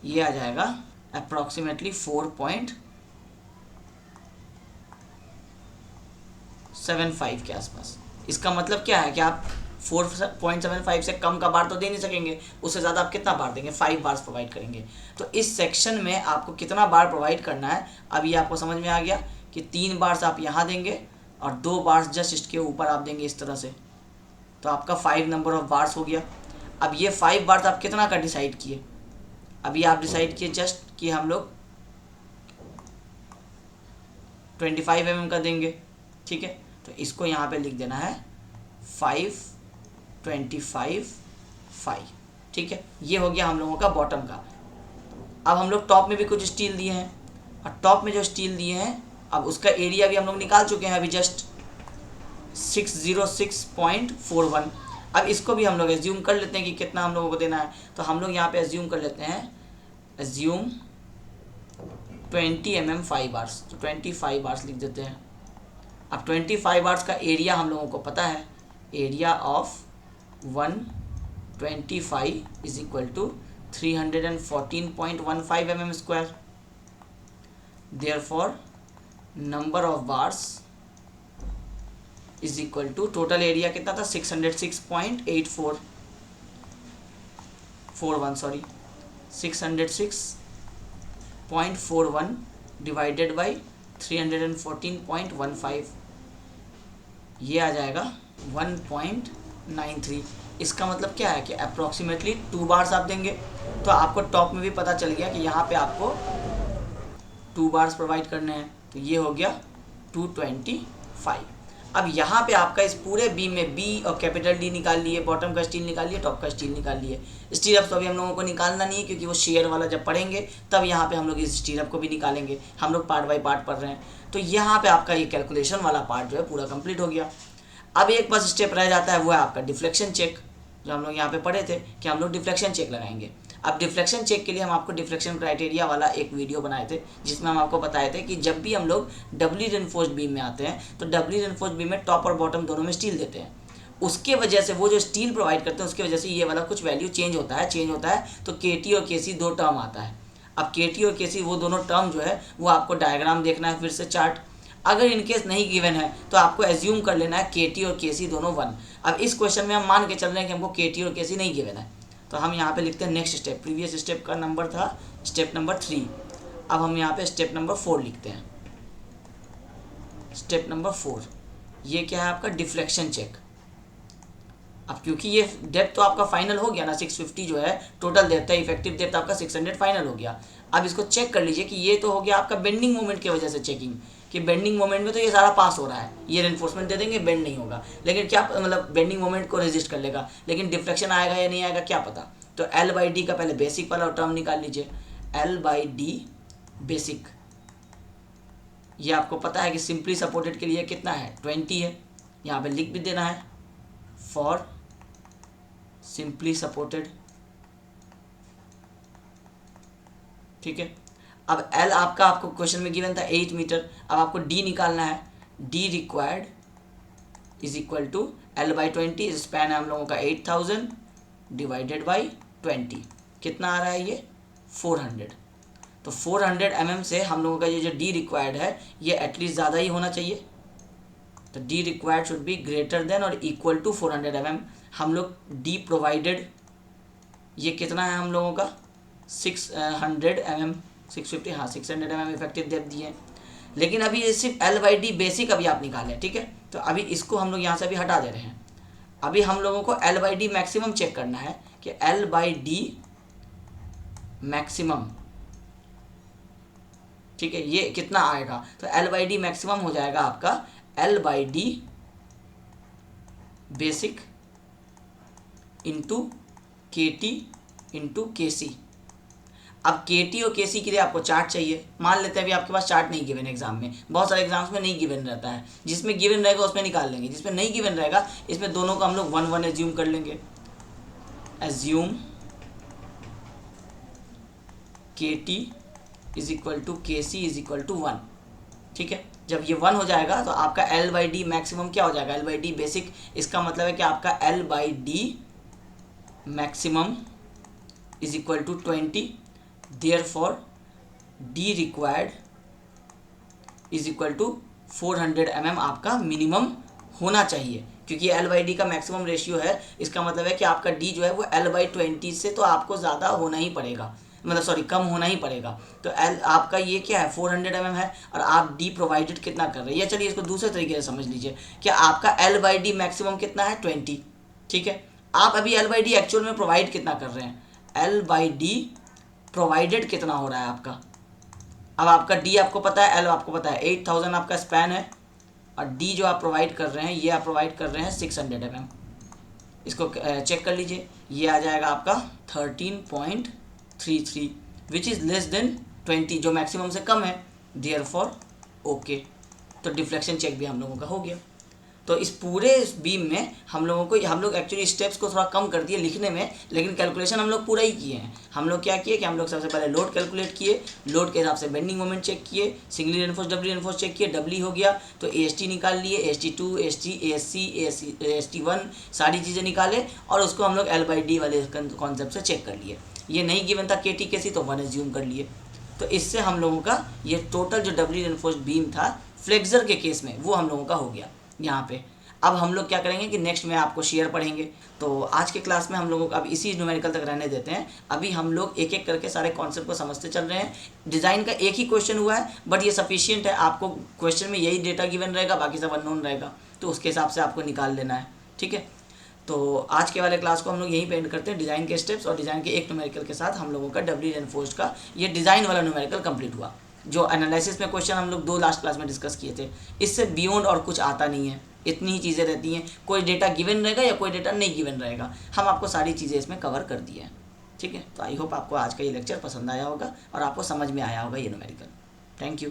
ये आ जाएगा अप्रॉक्सीमेटली 4.75 के आसपास। इसका मतलब क्या है कि आप 4.75 से कम का बार तो दे नहीं सकेंगे, उससे ज़्यादा आप कितना बार देंगे? 5 बार्स प्रोवाइड करेंगे। तो इस सेक्शन में आपको कितना बार प्रोवाइड करना है अब ये आपको समझ में आ गया कि 3 बार्स आप यहाँ देंगे और 2 बार्स जस्ट इसके ऊपर आप देंगे इस तरह से। तो आपका 5 नंबर ऑफ बार्स हो गया। अब ये 5 बार्स आप कितना का डिसाइड किए? अभी आप डिसाइड किए जस्ट कि हम लोग 25 mm का देंगे। ठीक है, तो इसको यहाँ पे लिख देना है 525। ठीक है, ये हो गया हम लोगों का बॉटम का। अब हम लोग टॉप में भी कुछ स्टील दिए हैं, और टॉप में जो स्टील दिए हैं अब उसका एरिया भी हम लोग निकाल चुके हैं अभी जस्ट 606.41। अब इसको भी हम लोग एज्यूम कर लेते हैं कि कितना हम लोगों को देना है। तो हम लोग यहाँ पे एज्यूम कर लेते हैं, एज्यूम 20 mm 5 बार्स, तो 25 बार्स लिख देते हैं। अब 25 बार्स का एरिया हम लोगों को पता है, area of 125 is equal to 314.15 mm²। Therefore number of bars is equal to, total area कितना था? 606.41 डिवाइडेड बाई 314.15, ये आ जाएगा 1.93। इसका मतलब क्या है कि अप्रॉक्सीमेटली 2 बार्स आप देंगे। तो आपको टॉप में भी पता चल गया कि यहाँ पे आपको 2 बार्स प्रोवाइड करने हैं, तो ये हो गया 225। अब यहाँ पे आपका इस पूरे बीम में बी और कैपिटल डी निकाल लिए, बॉटम का स्टील निकाल लिए, टॉप का स्टील निकाल लिए। स्टीरअप तो अभी हम लोगों को निकालना नहीं है क्योंकि वो शेयर वाला जब पढ़ेंगे तब यहाँ पे हम लोग इस स्टीरअप को भी निकालेंगे। हम लोग पार्ट बाय पार्ट पढ़ रहे हैं। तो यहाँ पे आपका ये कैलकुलेशन वाला पार्ट जो है पूरा कंप्लीट हो गया। अब एक बस स्टेप रह जाता है, वो है आपका डिफ्लेक्शन चेक। जो हम लोग यहाँ पे पढ़े थे कि हम लोग डिफ्लेक्शन चेक लगाएंगे। अब डिफ्लेक्शन चेक के लिए हम आपको डिफ्लेक्शन क्राइटेरिया वाला एक वीडियो बनाए थे, जिसमें हम आपको बताए थे कि जब भी हम लोग डबली रेनफोर्स्ड बीम में आते हैं तो डबली रेनफोर्स्ड बीम में टॉप और बॉटम दोनों में स्टील देते हैं। उसके वजह से वो जो स्टील प्रोवाइड करते हैं उसकी वजह से ये वाला कुछ वैल्यू चेंज होता है तो KT और KC दो टर्म आता है। अब KT और KC वो दोनों टर्म जो है वो आपको डायग्राम देखना है फिर से चार्ट। अगर इनकेस नहीं गिवन है तो आपको एज्यूम कर लेना है KT और KC दोनों 1। अब इस क्वेश्चन में हम मान के चल रहे हैं कि हमको KT और KC नहीं गिवन है, तो हम यहाँ पे लिखते हैं नेक्स्ट स्टेप। प्रीवियस स्टेप का नंबर था स्टेप नंबर 3, अब हम यहाँ पे स्टेप नंबर 4 लिखते हैं। स्टेप नंबर 4 ये क्या है आपका डिफ्लेक्शन चेक। अब क्योंकि ये डेप्थ तो आपका फाइनल हो गया ना, 650 जो है टोटल डेप्थ है, इफेक्टिव डेप्थ आपका 600 फाइनल हो गया। अब इसको चेक कर लीजिए कि ये तो हो गया आपका बेंडिंग मोमेंट की वजह से चेकिंग, कि बेंडिंग मोमेंट में तो ये सारा पास हो रहा है, ये रेनफोर्समेंट दे देंगे बेंड नहीं होगा, लेकिन क्या मतलब बेंडिंग मोमेंट को रेजिस्ट कर लेगा, लेकिन डिफ्लेक्शन आएगा या नहीं आएगा क्या पता। तो L/D का पहले बेसिक वाला टर्म निकाल लीजिए, L/D बेसिक। ये आपको पता है कि सिंपली सपोर्टेड के लिए कितना है 20 है, यहाँ पे लिख भी देना है फॉर सिंपली सपोर्टेड, ठीक है। अब L आपको क्वेश्चन में गिवन था 8 मीटर, अब आपको D निकालना है। D required is equal to L/20, span है हम लोगों का 8000 डिवाइडेड बाई 20, कितना आ रहा है ये 400। तो 400 mm से हम लोगों का ये जो D रिक्वायर्ड है ये एटलीस्ट ज़्यादा ही होना चाहिए, तो D required should be greater than और इक्वल टू 400 mm। हम लोग D प्रोवाइडेड ये कितना है हम लोगों का 600 mm, 650, हाँ 600 mm इफेक्टिव डेप्थ दिए, लेकिन अभी ये सिर्फ L/D बेसिक अभी आप निकालें, ठीक है। तो अभी इसको हम लोग यहाँ से अभी हटा दे रहे हैं। अभी हम लोगों को L/D मैक्सिमम चेक करना है कि L/D मैक्सिमम, ठीक है, ये कितना आएगा। तो L/D मैक्सिमम हो जाएगा आपका L/D basic into KT into KC। अब KT और KC के लिए आपको चार्ट चाहिए। मान लेते हैं अभी आपके पास चार्ट नहीं गिवन एग्जाम में, बहुत सारे एग्जाम्स में नहीं गिवन रहता है, जिसमें गिवन रहेगा उसमें निकाल लेंगे, जिसमें नहीं गिवन रहेगा इसमें दोनों को हम लोग 1 1 एज्यूम कर लेंगे। Assume KT is equal to KC is equal to 1, ठीक है। जब ये 1 हो जाएगा तो आपका L/D मैक्सिमम क्या हो जाएगा, L/D बेसिक, इसका मतलब है कि आपका L/D maximum is equal to 20, therefore D required is equal to 400 mm आपका मिनिमम होना चाहिए, क्योंकि L/D का मैक्सिमम रेशियो है। इसका मतलब है कि आपका D जो है वो L/20 से तो आपको ज़्यादा होना ही पड़ेगा, मतलब सॉरी कम होना ही पड़ेगा। तो L आपका ये क्या है 400 mm है, और आप D प्रोवाइडेड कितना कर रहे हैं, या चलिए इसको दूसरे तरीके से समझ लीजिए कि आपका L/D मैक्सिमम कितना है 20, ठीक है। आप अभी L/D एक्चुअल में प्रोवाइड कितना कर रहे हैं, L/D प्रोवाइडेड कितना हो रहा है आपका। अब आपका D आपको पता है, L आपको पता है, 8000 आपका स्पैन है, और D जो आप प्रोवाइड कर रहे हैं ये आप प्रोवाइड कर रहे हैं 600 mm। इसको चेक कर लीजिए, ये आ जाएगा आपका 13.33 विच इज़ लेस देन 20, जो मैक्सिमम से कम है, देयरफॉर ओके। तो डिफ्लेक्शन चेक भी हम लोगों का हो गया। तो इस पूरे बीम में हम लोग एक्चुअली स्टेप्स को थोड़ा कम कर दिए लिखने में, लेकिन कैलकुलेशन हम लोग पूरा ही किए हैं। हम लोग क्या किए कि हम लोग सबसे पहले लोड कैलकुलेट किए, लोड के हिसाब से बेंडिंग मोमेंट चेक किए, सिंगली रेनफोर्स डबली रेनफोर्स चेक किए, डबली हो गया तो AST निकाल लिए, AST2 AST ASC AST1 सारी चीज़ें निकाले, और उसको हम लोग L/D वाले कॉन्सेप्ट से चेक कर लिए। ये नहीं गिवन था KT KC तो 1 एज्यूम कर लिए। तो इससे हम लोगों का ये टोटल जो डबली रेनफोर्स्ड बीम था फ्लेक्सर के केस में वो हम लोगों का हो गया यहाँ पे। अब हम लोग क्या करेंगे कि नेक्स्ट में आपको शेयर पढ़ेंगे। तो आज के क्लास में हम लोगों को अब इसी न्यूमेरिकल तक रहने देते हैं। अभी हम लोग एक एक करके सारे कॉन्सेप्ट को समझते चल रहे हैं। डिज़ाइन का एक ही क्वेश्चन हुआ है, बट ये सफिशिएंट है। आपको क्वेश्चन में यही डेटा गिवन रहेगा, बाकी सब अननोन रहेगा, तो उसके हिसाब से आपको निकाल लेना है, ठीक है। तो आज के वाले क्लास को हम लोग यहीं पे एंड करते हैं, डिज़ाइन के स्टेप्स और डिज़ाइन के एक न्यूमेरिकल के साथ हम लोगों का डबली रेनफोर्स्ड का ये डिज़ाइन वाला न्यूमेरिकल कंप्लीट हुआ। जो एनालिसिस में क्वेश्चन हम लोग 2 लास्ट क्लास में डिस्कस किए थे, इससे बियॉन्ड और कुछ आता नहीं है। इतनी ही चीज़ें रहती हैं, कोई डेटा गिवन रहेगा या कोई डेटा नहीं गिवन रहेगा, हम आपको सारी चीज़ें इसमें कवर कर दिए हैं, ठीक है। तो आई होप आपको आज का ये लेक्चर पसंद आया होगा और आपको समझ में आया होगा ये न्यूमेरिकल। Thank you.